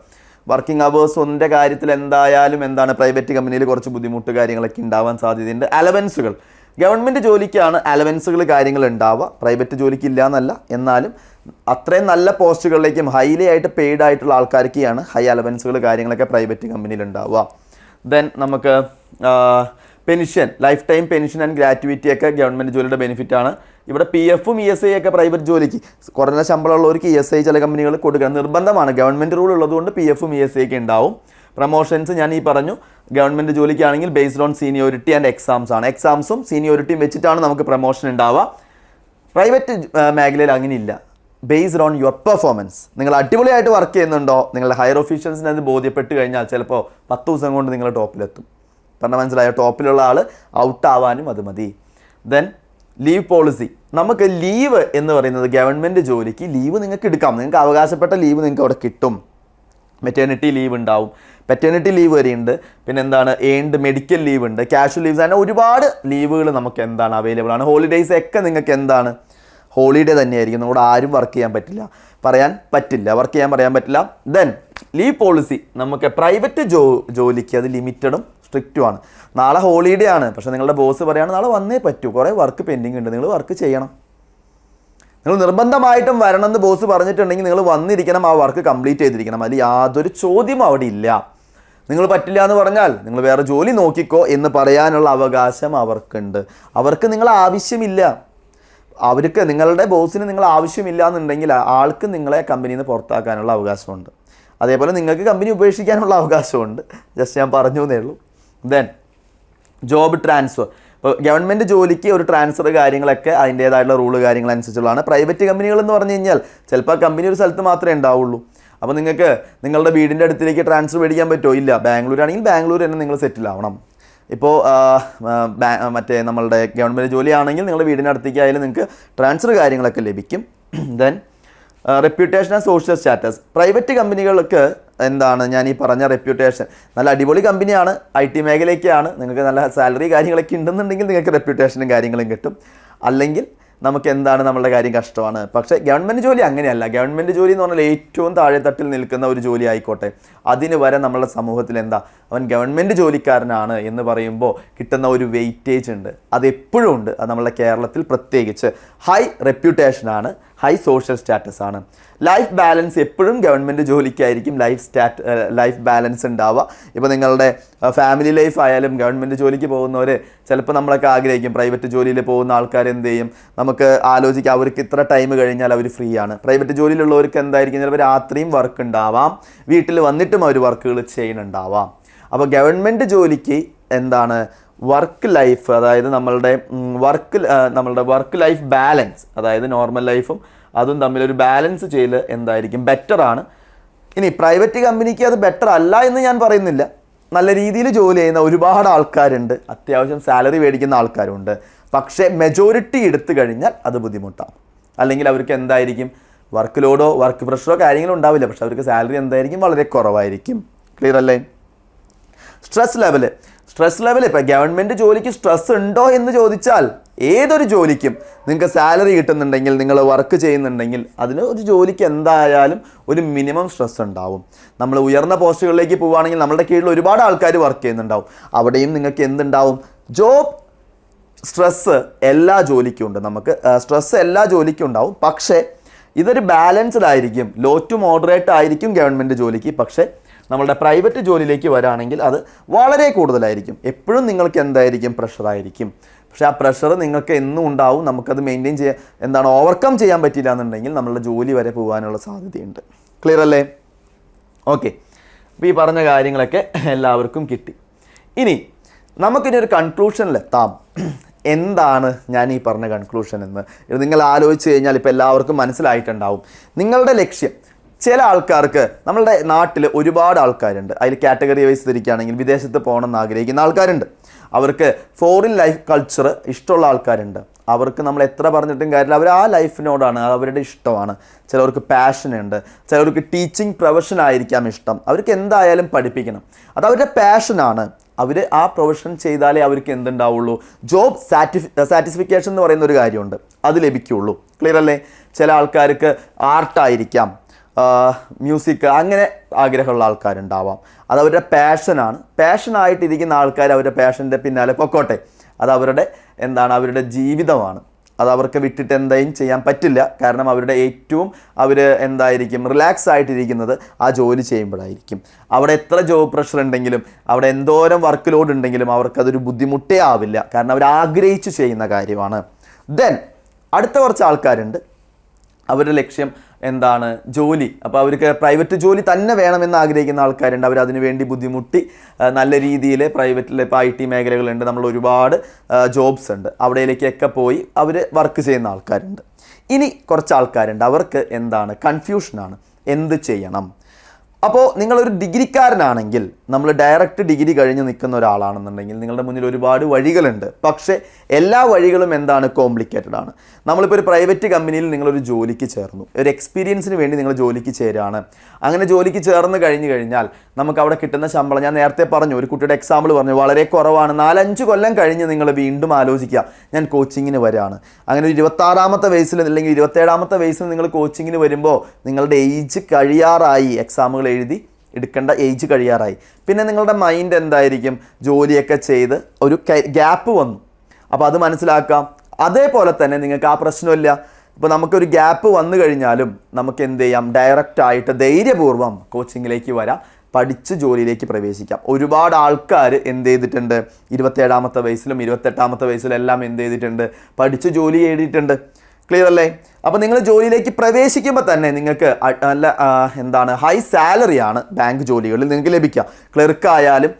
Working hours ഒന്നിൻ്റെ കാര്യത്തിൽ എന്തായാലും പ്രൈവറ്റ് കമ്പനിയിൽ കുറച്ച് ബുദ്ധിമുട്ട് കാര്യങ്ങളൊക്കെ ഉണ്ടാവാൻ സാധ്യതയുണ്ട്. അലവൻസുകൾ ഗവൺമെൻറ് ജോലിക്കാണ് അലവൻസുകൾ കാര്യങ്ങൾ ഉണ്ടാവുക, പ്രൈവറ്റ് ജോലിക്ക് ഇല്ല എന്നല്ല. എന്നാലും അത്രയും നല്ല പോസ്റ്റുകളിലേക്കും ഹൈലി ആയിട്ട് പെയ്ഡ് ആയിട്ടുള്ള ആൾക്കാർക്കാണ് ഹൈ അലവൻസുകൾ കാര്യങ്ങളൊക്കെ പ്രൈവറ്റ് കമ്പനിയിൽ ഉണ്ടാവുക. ദെൻ നമുക്ക് pension, life time pension and gratuity ഒക്കെ ഗവൺമെൻറ് ജോലിയുടെ ബെനിഫിറ്റാണ്. ഇവിടെ PFും ESI ഒക്കെ പ്രൈവറ്റ് ജോലിക്ക് കുറഞ്ഞ ശമ്പളമുള്ളവർക്ക് ESI ചില കമ്പനികൾ കൊടുക്കണം, നിർബന്ധമാണ്. ഗവൺമെൻറ് റൂൾ ഉള്ളതുകൊണ്ട് PFും ESI ഒക്കെ ഉണ്ടാവും. പ്രൊമോഷൻസ് ഞാൻ ഈ പറഞ്ഞു, ഗവൺമെൻറ് ജോലിക്കാണെങ്കിൽ based on seniority and exams ആണ്. എക്സാംസും സീനിയോറിറ്റിയും വെച്ചിട്ടാണ് നമുക്ക് പ്രൊമോഷൻ ഉണ്ടാവുക. പ്രൈവറ്റ് മേഖലയിൽ അങ്ങനെയില്ല, ബേസ്ഡ് ഓൺ യുവർ പെർഫോമൻസ്. നിങ്ങൾ അടിപൊളിയായിട്ട് വർക്ക് ചെയ്യുന്നുണ്ടോ, നിങ്ങളുടെ ഹയർ ഓഫീഷ്യൽസിന് അത് ബോധ്യപ്പെട്ട് കഴിഞ്ഞാൽ ചിലപ്പോൾ 10 ദിവസം കൊണ്ട് നിങ്ങൾ ടോപ്പിലെത്തും. പറഞ്ഞാൽ മനസ്സിലായോ? ടോപ്പിലുള്ള ആൾ ഔട്ട് ആവാനും അത് മതി. Then leave policy. നമുക്ക് ലീവ് എന്ന് പറയുന്നത് ഗവൺമെൻറ് ജോലിക്ക് ലീവ് നിങ്ങൾക്ക് എടുക്കാം, നിങ്ങൾക്ക് അവകാശപ്പെട്ട ലീവ് നിങ്ങൾക്ക് അവിടെ കിട്ടും. മെറ്റേണിറ്റി ലീവ് ഉണ്ടാവും, പെറ്റേണിറ്റി ലീവ് വരെയുണ്ട്. പിന്നെ ഏൺഡ് മെഡിക്കൽ ലീവ് ഉണ്ട്, കാഷ്വൽ ലീവ്സ്, അങ്ങനെ ഒരുപാട് ലീവുകൾ നമുക്ക് അവൈലബിൾ ആണ്. ഹോളിഡേയ്സ് ഒക്കെ നിങ്ങൾക്ക് ഹോളിഡേ തന്നെയായിരിക്കും. നമ്മുടെ ആരും വർക്ക് ചെയ്യാൻ പറ്റില്ല, വർക്ക് ചെയ്യാൻ പറയാൻ പറ്റില്ല. ദെൻ ലീവ് പോളിസി നമുക്ക് പ്രൈവറ്റ് ജോലിക്ക് അത് ലിമിറ്റഡും സ്ട്രിക്റ്റുമാണ്. നാളെ ഹോളിഡേ ആണ്, പക്ഷേ നിങ്ങളുടെ ബോസ് പറയുകയാണ് നാളെ വന്നേ പറ്റൂ, കുറേ വർക്ക് പെൻഡിങ് ഉണ്ട്, നിങ്ങൾ വർക്ക് ചെയ്യണം, നിങ്ങൾ നിർബന്ധമായിട്ടും വരണം എന്ന് ബോസ് പറഞ്ഞിട്ടുണ്ടെങ്കിൽ നിങ്ങൾ വന്നിരിക്കണം, ആ വർക്ക് കംപ്ലീറ്റ് ചെയ്തിരിക്കണം. അതിൽ യാതൊരു ചോദ്യം അവിടെ ഇല്ല. നിങ്ങൾ പറ്റില്ല എന്ന് പറഞ്ഞാൽ നിങ്ങൾ വേറെ ജോലി നോക്കിക്കോ എന്ന് പറയാനുള്ള അവകാശം അവർക്കുണ്ട്. അവർക്ക് നിങ്ങൾ ആവശ്യമില്ല, നിങ്ങളുടെ ബോസിന് നിങ്ങൾ ആവശ്യമില്ല എന്നുണ്ടെങ്കിൽ ആൾക്ക് നിങ്ങളെ കമ്പനിയിൽ നിന്ന് പുറത്താക്കാനുള്ള അവകാശമുണ്ട്. അതേപോലെ നിങ്ങൾക്ക് കമ്പനി ഉപേക്ഷിക്കാനുള്ള അവകാശമുണ്ട്. ജസ്റ്റ് ഞാൻ പറഞ്ഞു എന്നേ ഉള്ളൂ. Then job transfer. ഇപ്പോൾ ഗവൺമെൻറ് ജോലിക്ക് ഒരു ട്രാൻസ്ഫർ കാര്യങ്ങളൊക്കെ അതിൻ്റേതായിട്ടുള്ള റൂള് കാര്യങ്ങളനുസരിച്ചുള്ളതാണ്. പ്രൈവറ്റ് കമ്പനികൾ എന്ന് പറഞ്ഞു കഴിഞ്ഞാൽ ചിലപ്പോൾ കമ്പനി ഒരു സ്ഥലത്ത് മാത്രമേ ഉണ്ടാവുള്ളൂ. അപ്പോൾ നിങ്ങൾക്ക് നിങ്ങളുടെ വീടിൻ്റെ അടുത്തേക്ക് ട്രാൻസ്ഫർ മേടിക്കാൻ പറ്റുമോ? ഇല്ല. ബാംഗ്ലൂർ ആണെങ്കിൽ ബാംഗ്ലൂർ തന്നെ നിങ്ങൾ സെറ്റിൽ ആവണം. ഇപ്പോൾ മറ്റേ നമ്മളുടെ ഗവൺമെൻറ് ജോലിയാണെങ്കിൽ നിങ്ങളുടെ വീടിനടുത്തേക്കായാലും നിങ്ങൾക്ക് ട്രാൻസ്ഫർ കാര്യങ്ങളൊക്കെ ലഭിക്കും. Then reputation and social status. Private കമ്പനികൾക്ക് എന്താണ് ഞാൻ ഈ പറഞ്ഞ റെപ്യൂട്ടേഷൻ, നല്ല അടിപൊളി കമ്പനിയാണ്, IT മേഖലയൊക്കെയാണ്, നിങ്ങൾക്ക് നല്ല സാലറി കാര്യങ്ങളൊക്കെ ഉണ്ടെന്നുണ്ടെങ്കിൽ നിങ്ങൾക്ക് റെപ്യൂട്ടേഷനും കാര്യങ്ങളും കിട്ടും. അല്ലെങ്കിൽ നമുക്ക് എന്താണ് നമ്മളുടെ കാര്യം കഷ്ടമാണ്. പക്ഷേ ഗവൺമെൻറ് ജോലി അങ്ങനെയല്ല. ഗവൺമെൻറ് ജോലി എന്ന് പറഞ്ഞാൽ ഏറ്റവും താഴെത്തട്ടിൽ നിൽക്കുന്ന ഒരു ജോലി ആയിക്കോട്ടെ, അതിന് വരെ നമ്മളുടെ സമൂഹത്തിൽ എന്താ അവൻ ഗവൺമെൻറ് ജോലിക്കാരനാണ് എന്ന് പറയുമ്പോൾ കിട്ടുന്ന ഒരു വെയിറ്റേജ് ഉണ്ട്, അതെപ്പോഴും ഉണ്ട്. അത് നമ്മളുടെ കേരളത്തിൽ പ്രത്യേകിച്ച് ഹൈ റെപ്യൂട്ടേഷനാണ്, ഹൈ സോഷ്യൽ സ്റ്റാറ്റസ് ആണ്. ലൈഫ് ബാലൻസ് എപ്പോഴും ഗവൺമെൻറ് ജോലിക്കായിരിക്കും ലൈഫ് ബാലൻസ് ഉണ്ടാവുക. ഇപ്പോൾ നിങ്ങളുടെ ഫാമിലി ലൈഫ് ആയാലും ഗവൺമെൻറ് ജോലിക്ക് പോകുന്നവർ ചിലപ്പോൾ നമ്മളൊക്കെ ആഗ്രഹിക്കും, പ്രൈവറ്റ് ജോലിയിൽ പോകുന്ന ആൾക്കാർ എന്ത് ചെയ്യും, നമുക്ക് ആലോചിക്കാം അവർക്ക് ഇത്ര ടൈം കഴിഞ്ഞാൽ അവർ ഫ്രീ ആണ്. പ്രൈവറ്റ് ജോലിയിലുള്ളവർക്ക് എന്തായിരിക്കും, ചിലപ്പോൾ രാത്രിയും വർക്ക് ഉണ്ടാവാം, വീട്ടിൽ വന്നിട്ടും അവർ വർക്കുകൾ ചെയ്യുന്നുണ്ടാവാം. അപ്പോൾ ഗവൺമെൻറ് ജോലിക്ക് എന്താണ് വർക്ക് ലൈഫ്, അതായത് നമ്മളുടെ വർക്ക് ലൈഫ് ബാലൻസ്, അതായത് നോർമൽ ലൈഫും അതും തമ്മിലൊരു ബാലൻസ് ചെയ്യൽ എന്തായിരിക്കും ബെറ്ററാണ്. ഇനി പ്രൈവറ്റ് കമ്പനിക്ക് അത് ബെറ്റർ അല്ല എന്ന് ഞാൻ പറയുന്നില്ല. നല്ല രീതിയിൽ ജോലി ചെയ്യുന്ന ഒരുപാട് ആൾക്കാരുണ്ട്, അത്യാവശ്യം സാലറി മേടിക്കുന്ന ആൾക്കാരുണ്ട്. പക്ഷേ മെജോറിറ്റി എടുത്തു കഴിഞ്ഞാൽ അത് ബുദ്ധിമുട്ടാണ്. അല്ലെങ്കിൽ അവർക്ക് എന്തായിരിക്കും, വർക്ക് ലോഡോ വർക്ക് പ്രഷറോ കാര്യങ്ങളോ ഉണ്ടാവില്ല, പക്ഷെ അവർക്ക് സാലറി എന്തായിരിക്കും വളരെ കുറവായിരിക്കും. ക്ലിയർ അല്ലേ? സ്ട്രെസ് ലെവൽ ഇപ്പോൾ ഗവൺമെൻറ് ജോലിക്ക് സ്ട്രെസ് ഉണ്ടോ എന്ന് ചോദിച്ചാൽ ഏതൊരു ജോലിക്കും നിങ്ങൾക്ക് സാലറി കിട്ടുന്നുണ്ടെങ്കിൽ, നിങ്ങൾ വർക്ക് ചെയ്യുന്നുണ്ടെങ്കിൽ അതിന് ഒരു ജോലിക്ക് എന്തായാലും ഒരു മിനിമം സ്ട്രെസ് ഉണ്ടാവും. നമ്മൾ ഉയർന്ന പോസ്റ്റുകളിലേക്ക് പോവുകയാണെങ്കിൽ നമ്മളുടെ കീഴിൽ ഒരുപാട് ആൾക്കാർ വർക്ക് ചെയ്യുന്നുണ്ടാവും, അവിടെയും നിങ്ങൾക്ക് എന്തുണ്ടാവും, ജോബ് സ്ട്രെസ് എല്ലാ ജോലിക്കും ഉണ്ട്. നമുക്ക് സ്ട്രെസ് എല്ലാ ജോലിക്കും ഉണ്ടാവും. പക്ഷേ ഇതൊരു ബാലൻസ്ഡ് ആയിരിക്കും, ലോ ടു മോഡറേറ്റ് ആയിരിക്കും ഗവൺമെൻറ് ജോലിക്ക്. പക്ഷേ നമ്മളുടെ പ്രൈവറ്റ് ജോലിയിലേക്ക് വരാണെങ്കിൽ അത് വളരെ കൂടുതലായിരിക്കും. എപ്പോഴും നിങ്ങൾക്ക് എന്തായിരിക്കും, പ്രഷറായിരിക്കും. പക്ഷേ ആ പ്രഷർ നിങ്ങൾക്ക് എന്നും ഉണ്ടാവും. നമുക്കത് മെയിൻറ്റെയിൻ ചെയ്യാൻ ഓവർകം ചെയ്യാൻ പറ്റില്ല എന്നുണ്ടെങ്കിൽ നമ്മളുടെ ജോലി വരെ പോകാനുള്ള സാധ്യതയുണ്ട്. ക്ലിയർ അല്ലേ? ഓക്കെ, അപ്പോൾ ഈ പറഞ്ഞ കാര്യങ്ങളൊക്കെ എല്ലാവർക്കും കിട്ടി. ഇനി നമുക്കിനി ഒരു കൺക്ലൂഷനിലെത്താം. എന്താണ് ഞാൻ ഈ പറഞ്ഞ കൺക്ലൂഷൻ എന്ന് നിങ്ങൾ ആലോചിച്ച് കഴിഞ്ഞാൽ ഇപ്പോൾ എല്ലാവർക്കും മനസ്സിലായിട്ടുണ്ടാവും. നിങ്ങളുടെ ലക്ഷ്യം, ചില ആൾക്കാർക്ക് നമ്മളുടെ നാട്ടിൽ ഒരുപാട് ആൾക്കാരുണ്ട്, അതിൽ കാറ്റഗറി വൈസ് തിരിക്കുകയാണെങ്കിൽ വിദേശത്ത് പോകണമെന്ന് ആഗ്രഹിക്കുന്ന ആൾക്കാരുണ്ട്, അവർക്ക് ഫോറിൻ ലൈഫ് കൾച്ചർ ഇഷ്ടമുള്ള ആൾക്കാരുണ്ട്. അവർക്ക് നമ്മൾ എത്ര പറഞ്ഞിട്ടും കാര്യമില്ല, അവർ ആ ലൈഫിനോടാണ്, അവരുടെ ഇഷ്ടമാണ്. ചിലവർക്ക് പാഷനുണ്ട്, ചിലവർക്ക് ടീച്ചിങ് പ്രൊഫഷൻ ആയിരിക്കാം ഇഷ്ടം, അവർക്ക് എന്തായാലും പഠിപ്പിക്കണം, അത് അവരുടെ പാഷനാണ്. അവർ ആ പ്രൊഫഷൻ ചെയ്താലേ അവർക്ക് എന്തുണ്ടാവുള്ളൂ, ജോബ് സാറ്റിസ്ഫിക്കേഷൻ എന്ന് പറയുന്ന ഒരു കാര്യമുണ്ട്, അത് ലഭിക്കുകയുള്ളൂ. ക്ലിയർ അല്ലേ? ചില ആൾക്കാർക്ക് ആർട്ടായിരിക്കാം, മ്യൂസിക്, അങ്ങനെ ആഗ്രഹമുള്ള ആൾക്കാരുണ്ടാവാം. അത് അവരുടെ പാഷനാണ്. പാഷനായിട്ടിരിക്കുന്ന ആൾക്കാർ അവരുടെ പാഷൻ്റെ പിന്നാലെ പൊക്കോട്ടെ, അത് അവരുടെ ജീവിതമാണ്. അത് അവർക്ക് വിട്ടിട്ട് എന്തായും ചെയ്യാൻ പറ്റില്ല. കാരണം അവരുടെ ഏറ്റവും എന്തായിരിക്കും റിലാക്സ് ആയിട്ടിരിക്കുന്നത് ആ ജോലി ചെയ്യുമ്പോഴായിരിക്കും. അവിടെ എത്ര ജോബ് പ്രഷർ ഉണ്ടെങ്കിലും, അവിടെ എന്തോരം വർക്ക് ലോഡ് ഉണ്ടെങ്കിലും അവർക്കതൊരു ബുദ്ധിമുട്ടേ ആവില്ല. കാരണം അവർ ആഗ്രഹിച്ച് ചെയ്യുന്ന കാര്യമാണ്. ദെൻ അടുത്ത കുറച്ച് ആൾക്കാരുണ്ട്, അവരുടെ ലക്ഷ്യം എന്താണ്, ജോലി. അപ്പോൾ അവർക്ക് പ്രൈവറ്റ് ജോലി തന്നെ വേണമെന്ന് ആഗ്രഹിക്കുന്ന ആൾക്കാരുണ്ട്. അവരതിനു വേണ്ടി ബുദ്ധിമുട്ടി നല്ല രീതിയിൽ പ്രൈവറ്റിൽ ഇപ്പോൾ IT മേഖലകളുണ്ട്, നമ്മൾ ഒരുപാട് ജോബ്സ് ഉണ്ട്, അവിടേക്കൊക്കെ പോയി അവർ വർക്ക് ചെയ്യുന്ന ആൾക്കാരുണ്ട്. ഇനി കുറച്ച് ആൾക്കാരുണ്ട്, അവർക്ക് എന്താണ്, കൺഫ്യൂഷനാണ്, എന്ത് ചെയ്യണം. അപ്പോൾ നിങ്ങളൊരു ഡിഗ്രിക്കാരനാണെങ്കിൽ, നമ്മൾ ഡയറക്റ്റ് ഡിഗ്രി കഴിഞ്ഞ് നിൽക്കുന്ന ഒരാളാണെന്നുണ്ടെങ്കിൽ നിങ്ങളുടെ മുന്നിൽ ഒരുപാട് വഴികളുണ്ട്. പക്ഷേ എല്ലാ വഴികളും എന്താണ്, കോംപ്ലിക്കേറ്റഡ് ആണ്. നമ്മളിപ്പോൾ ഒരു പ്രൈവറ്റ് കമ്പനിയിൽ നിങ്ങളൊരു ജോലിക്ക് ചേർന്നു, ഒരു എക്സ്പീരിയൻസിന് വേണ്ടി നിങ്ങൾ ജോലിക്ക് ചേരുകയാണ്. അങ്ങനെ ജോലിക്ക് ചേർന്ന് കഴിഞ്ഞാൽ നമുക്ക് അവിടെ കിട്ടുന്ന ശമ്പളം, ഞാൻ നേരത്തെ പറഞ്ഞു, ഒരു കുട്ടിയുടെ എക്സാമ്പിൾ പറഞ്ഞു, വളരെ കുറവാണ്. 4-5 കൊല്ലം കഴിഞ്ഞ് നിങ്ങൾ വീണ്ടും ആലോചിക്കുക, ഞാൻ കോച്ചിങ്ങിന് വരികയാണ്. അങ്ങനെ ഒരു 26-ാമത്തെ വയസ്സിൽ അല്ലെങ്കിൽ 27-ാമത്തെ വയസ്സിൽ നിങ്ങൾ കോച്ചിങ്ങിന് വരുമ്പോൾ നിങ്ങളുടെ ഏജ് കഴിയാറായി, എക്സാമുകൾ എഴുതി എടുക്കേണ്ട ഏജ് കഴിയാറായി. പിന്നെ നിങ്ങളുടെ മൈൻഡ് എന്തായിരിക്കും, ജോലിയൊക്കെ ചെയ്ത് ഒരു ഗ്യാപ്പ് വന്നു. അപ്പോൾ അത് മനസ്സിലാക്കാം. അതേപോലെ തന്നെ നിങ്ങൾക്ക് ആ പ്രശ്നമില്ല. ഇപ്പോൾ നമുക്കൊരു ഗ്യാപ്പ് വന്നു കഴിഞ്ഞാലും നമുക്ക് എന്ത് ചെയ്യാം, ഡയറക്റ്റായിട്ട് ധൈര്യപൂർവ്വം കോച്ചിങ്ങിലേക്ക് വരാം, പഠിച്ച് ജോലിയിലേക്ക് പ്രവേശിക്കാം. ഒരുപാട് ആൾക്കാർ എന്ത് ചെയ്തിട്ടുണ്ട്, 27-ാമത്തെ വയസ്സിലും 28-ാമത്തെ വയസ്സിലും എല്ലാം എന്ത് ചെയ്തിട്ടുണ്ട്, പഠിച്ച് ജോലി ചെയ്തിട്ടുണ്ട്. ക്ലിയർ അല്ലേ? അപ്പോൾ നിങ്ങൾ ജോലിയിലേക്ക് പ്രവേശിക്കുമ്പോൾ തന്നെ നിങ്ങൾക്ക് നല്ല ഹൈ സാലറിയാണ് ബാങ്ക് ജോലികളിൽ നിങ്ങൾക്ക് ലഭിക്കുക. ക്ലർക്കായാലും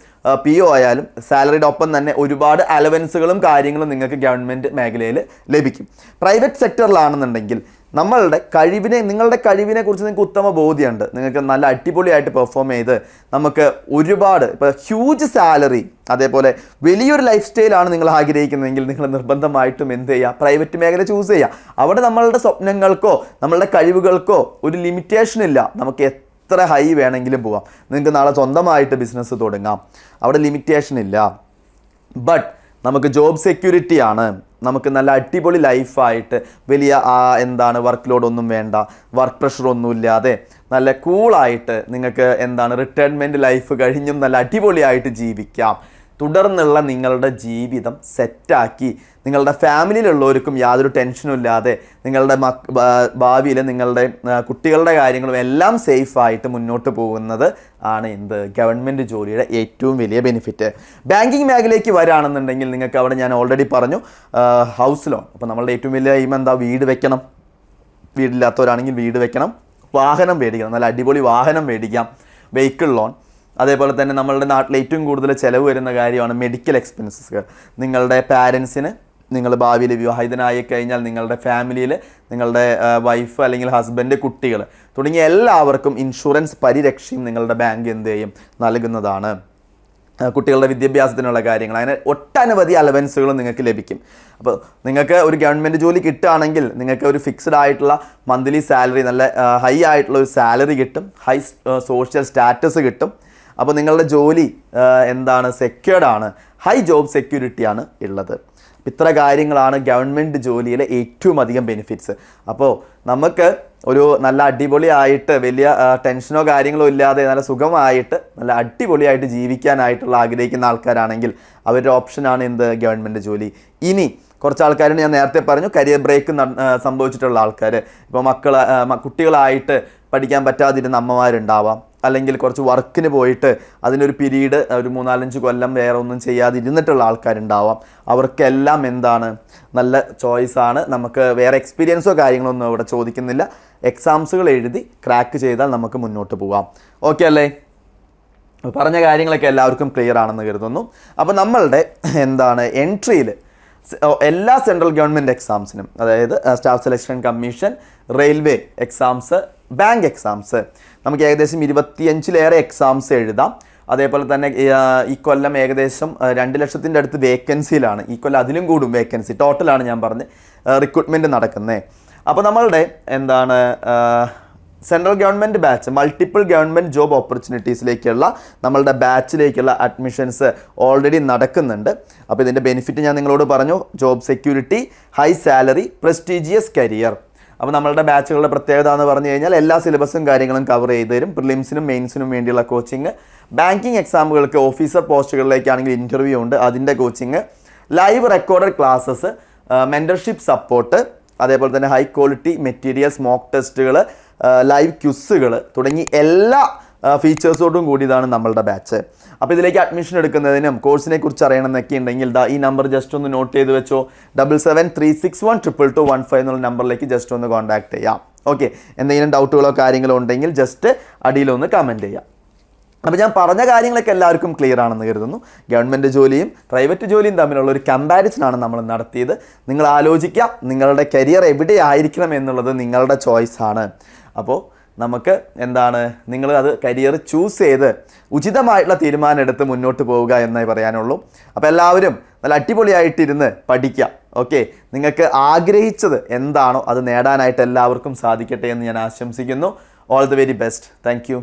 PO ആയാലും സാലറിയുടെ ഒപ്പം തന്നെ ഒരുപാട് അലവൻസുകളും കാര്യങ്ങളും നിങ്ങൾക്ക് ഗവൺമെൻറ് മേഖലയിൽ ലഭിക്കും. പ്രൈവറ്റ് സെക്ടറിലാണെന്നുണ്ടെങ്കിൽ നിങ്ങളുടെ കഴിവിനെ കുറിച്ച് നിങ്ങൾക്ക് ഉത്തമ ബോധ്യമുണ്ട്, നിങ്ങൾക്ക് നല്ല അടിപൊളിയായിട്ട് പെർഫോം ചെയ്ത് നമുക്ക് ഒരുപാട് ഇപ്പോൾ ഹ്യൂജ് സാലറി, അതേപോലെ വലിയൊരു ലൈഫ് സ്റ്റൈലാണ് നിങ്ങൾ ആഗ്രഹിക്കുന്നതെങ്കിൽ നിങ്ങൾ നിർബന്ധമായിട്ടും എന്ത് ചെയ്യുക, പ്രൈവറ്റ് മേഖല ചൂസ് ചെയ്യുക. അവിടെ നമ്മളുടെ സ്വപ്നങ്ങൾക്കോ നമ്മളുടെ കഴിവുകൾക്കോ ഒരു ലിമിറ്റേഷൻ ഇല്ല. നമുക്ക് എത്ര ഹൈ വേണമെങ്കിലും പോവാം. നിങ്ങൾക്ക് നാളെ സ്വന്തമായിട്ട് ബിസിനസ് തുടങ്ങാം, അവിടെ ലിമിറ്റേഷൻ ഇല്ല. ബട്ട് നമുക്ക് ജോബ് സെക്യൂരിറ്റി ആണ്, നമുക്ക് നല്ല അടിപൊളി ലൈഫായിട്ട് വലിയ വർക്ക് ലോഡ് ഒന്നും വേണ്ട, വർക്ക് പ്രഷർ ഒന്നും ഇല്ലാതെ നല്ല കൂളായിട്ട് നിങ്ങൾക്ക് റിട്ടയർമെൻറ്റ് ലൈഫ് കഴിഞ്ഞും നല്ല അടിപൊളിയായിട്ട് ജീവിക്കാം. തുടർന്നുള്ള നിങ്ങളുടെ ജീവിതം സെറ്റാക്കി നിങ്ങളുടെ ഫാമിലിയിലുള്ളവർക്കും യാതൊരു ടെൻഷനും ഇല്ലാതെ നിങ്ങളുടെ ഭാവിയിൽ നിങ്ങളുടെ കുട്ടികളുടെ കാര്യങ്ങളും എല്ലാം സേഫായിട്ട് മുന്നോട്ട് പോകുന്നത് ആണ് ഗവൺമെൻറ് ജോലിയുടെ ഏറ്റവും വലിയ ബെനിഫിറ്റ്. ബാങ്കിങ് മേഖലയ്ക്ക് വരികയാണെന്നുണ്ടെങ്കിൽ നിങ്ങൾക്ക് അവിടെ ഞാൻ ഓൾറെഡി പറഞ്ഞു ഹൗസ് ലോൺ. അപ്പോൾ നമ്മളുടെ ഏറ്റവും വലിയ എയിം വീട് വെക്കണം, വീടില്ലാത്തവരാണെങ്കിൽ വീട് വെക്കണം, വാഹനം മേടിക്കണം, നല്ല അടിപൊളി വാഹനം മേടിക്കാം, വെഹിക്കിൾ ലോൺ. അതേപോലെ തന്നെ നമ്മളുടെ നാട്ടിൽ ഏറ്റവും കൂടുതൽ ചിലവ് വരുന്ന കാര്യമാണ് മെഡിക്കൽ എക്സ്പെൻസസ്. നിങ്ങളുടെ പാരൻസിന് നിങ്ങൾ ഭാവിയിൽ വിവാഹിതനായി കഴിഞ്ഞാൽ നിങ്ങളുടെ ഫാമിലിയിൽ നിങ്ങളുടെ വൈഫ് അല്ലെങ്കിൽ ഹസ്ബൻഡ്, കുട്ടികൾ തുടങ്ങിയ എല്ലാവർക്കും ഇൻഷുറൻസ് പരിരക്ഷയും നിങ്ങളുടെ ബാങ്ക് നൽകുന്നതാണ്. കുട്ടികളുടെ വിദ്യാഭ്യാസത്തിനുള്ള കാര്യങ്ങൾ, അങ്ങനെ ഒട്ടനവധി അലവൻസുകളും നിങ്ങൾക്ക് ലഭിക്കും. അപ്പോൾ നിങ്ങൾക്ക് ഒരു ഗവൺമെൻറ് ജോലി കിട്ടുകയാണെങ്കിൽ നിങ്ങൾക്ക് ഒരു ഫിക്സ്ഡ് ആയിട്ടുള്ള മന്ത്ലി സാലറി, നല്ല ഹൈ ആയിട്ടുള്ള ഒരു സാലറി കിട്ടും, ഹൈ സോഷ്യൽ സ്റ്റാറ്റസ് കിട്ടും. അപ്പോൾ നിങ്ങളുടെ ജോലി സെക്യൂർഡ് ആണ്, ഹൈ ജോബ് സെക്യൂരിറ്റിയാണ് ഉള്ളത്. ഇത്ര കാര്യങ്ങളാണ് ഗവൺമെൻറ് ജോലിയിലെ ഏറ്റവും അധികം ബെനിഫിറ്റ്സ്. അപ്പോൾ നമുക്ക് ഒരു നല്ല അടിപൊളിയായിട്ട് വലിയ ടെൻഷനോ കാര്യങ്ങളോ ഇല്ലാതെ നല്ല സുഖമായിട്ട് നല്ല അടിപൊളിയായിട്ട് ജീവിക്കാനായിട്ടുള്ള ആഗ്രഹിക്കുന്ന ആൾക്കാരാണെങ്കിൽ അവരുടെ ഓപ്ഷനാണ് ഗവൺമെൻറ് ജോലി. ഇനി കുറച്ച് ആൾക്കാരുണ്ട്, ഞാൻ നേരത്തെ പറഞ്ഞു കരിയർ ബ്രേക്ക് സംഭവിച്ചിട്ടുള്ള ആൾക്കാർ, ഇപ്പോൾ കുട്ടികളായിട്ട് പഠിക്കാൻ പറ്റാതിരുന്ന അമ്മമാരുണ്ടാവാം, അല്ലെങ്കിൽ കുറച്ച് വർക്കിന് പോയിട്ട് അതിനൊരു പീരീഡ് ഒരു 3-4-5 കൊല്ലം വേറെ ഒന്നും ചെയ്യാതിരുന്നിട്ടുള്ള ആൾക്കാരുണ്ടാവാം. അവർക്കെല്ലാം നല്ല ചോയ്സാണ്. നമുക്ക് വേറെ എക്സ്പീരിയൻസോ കാര്യങ്ങളൊന്നും ഇവിടെ ചോദിക്കുന്നില്ല. എക്സാംസുകൾ എഴുതി ക്രാക്ക് ചെയ്താൽ നമുക്ക് മുന്നോട്ട് പോവാം. ഓക്കെ അല്ലേ? പറഞ്ഞ കാര്യങ്ങളൊക്കെ എല്ലാവർക്കും ക്ലിയർ ആണെന്ന് കരുതുന്നു. അപ്പോൾ നമ്മളുടെ എൻട്രിയിൽ എല്ലാ സെൻട്രൽ ഗവൺമെൻറ് എക്സാംസിനും, അതായത് staff selection commission, railway exams, bank exams, നമുക്ക് ഏകദേശം 25-ലേറെ എക്സാംസ് എഴുതാം. അതേപോലെ തന്നെ ഈ കൊല്ലം ഏകദേശം 2 ലക്ഷത്തിൻ്റെ അടുത്ത് വേക്കൻസിയിലാണ്. ഈ കൊല്ലം അതിലും കൂടും വേക്കൻസി, ടോട്ടലാണ് ഞാൻ പറഞ്ഞ് റിക്രൂട്ട്മെൻറ്റ് നടക്കുന്നത്. അപ്പോൾ നമ്മളുടെ central government batch, multiple government job ഓപ്പർച്യൂണിറ്റീസിലേക്കുള്ള നമ്മളുടെ ബാച്ചിലേക്കുള്ള അഡ്മിഷൻസ് ഓൾറെഡി നടക്കുന്നുണ്ട്. അപ്പോൾ ഇതിൻ്റെ ബെനിഫിറ്റ് ഞാൻ നിങ്ങളോട് പറഞ്ഞു, job security, high salary, prestigious career. അപ്പോൾ നമ്മളുടെ ബാച്ചുകളുടെ പ്രത്യേകത എന്ന് പറഞ്ഞു കഴിഞ്ഞാൽ എല്ലാ സിലബസും കാര്യങ്ങളും കവർ ചെയ്ത് തരും. പ്രിലിംസിനും മെയിൻസിനും വേണ്ടിയുള്ള കോച്ചിങ്, ബാങ്കിങ് എക്സാമുകൾക്ക് ഓഫീസർ പോസ്റ്റുകളിലേക്കാണെങ്കിൽ ഇൻ്റർവ്യൂ ഉണ്ട്, അതിൻ്റെ coaching, live recorded classes, mentorship support, അതേപോലെ തന്നെ ഹൈ ക്വാളിറ്റി മെറ്റീരിയൽസ്, മോക്ക് ടെസ്റ്റുകൾ, ലൈവ് ക്വിസുകൾ തുടങ്ങി എല്ലാ ഫീച്ചേഴ്സോടും കൂടിയതാണ് നമ്മളുടെ ബാച്ച്. അപ്പോൾ ഇതിലേക്ക് അഡ്മിഷൻ എടുക്കുന്നതിനും കോഴ്സിനെ കുറിച്ച് അറിയണമെന്നൊക്കെ ഉണ്ടെങ്കിൽ ഈ നമ്പർ ജസ്റ്റ് ഒന്ന് നോട്ട് ചെയ്ത് വെച്ചോ. 7736122215 എന്നുള്ള നമ്പറിലേക്ക് ജസ്റ്റ് ഒന്ന് കോൺടാക്ട് ചെയ്യാം. ഓക്കെ, എന്തെങ്കിലും ഡൗട്ടുകളോ കാര്യങ്ങളോ ഉണ്ടെങ്കിൽ ജസ്റ്റ് അടിയിലൊന്ന് കമൻറ്റ് ചെയ്യാം. അപ്പോൾ ഞാൻ പറഞ്ഞ കാര്യങ്ങളൊക്കെ എല്ലാവർക്കും ക്ലിയർ ആണെന്ന് കരുതുന്നു. ഗവൺമെൻറ് ജോലിയും പ്രൈവറ്റ് ജോലിയും തമ്മിലുള്ള ഒരു കമ്പാരിസനാണ് നമ്മൾ നടത്തിയത്. നിങ്ങൾ ആലോചിക്കുക, നിങ്ങളുടെ കരിയർ എവിടെ ആയിരിക്കണം എന്നുള്ളത് നിങ്ങളുടെ ചോയ്സാണ്. അപ്പോൾ നമുക്ക് നിങ്ങൾ അത് കരിയർ ചൂസ് ചെയ്ത് ഉചിതമായിട്ടുള്ള തീരുമാനം എടുത്ത് മുന്നോട്ട് പോവുക എന്നേ പറയാനുള്ളൂ. അപ്പോൾ എല്ലാവരും നല്ല അടിപൊളിയായിട്ടിരുന്ന് പഠിക്കുക. ഓക്കെ, നിങ്ങൾക്ക് ആഗ്രഹിച്ചത് എന്താണോ അത് നേടാനായിട്ട് എല്ലാവർക്കും സാധിക്കട്ടെ എന്ന് ഞാൻ ആശംസിക്കുന്നു. All the very best. Thank you.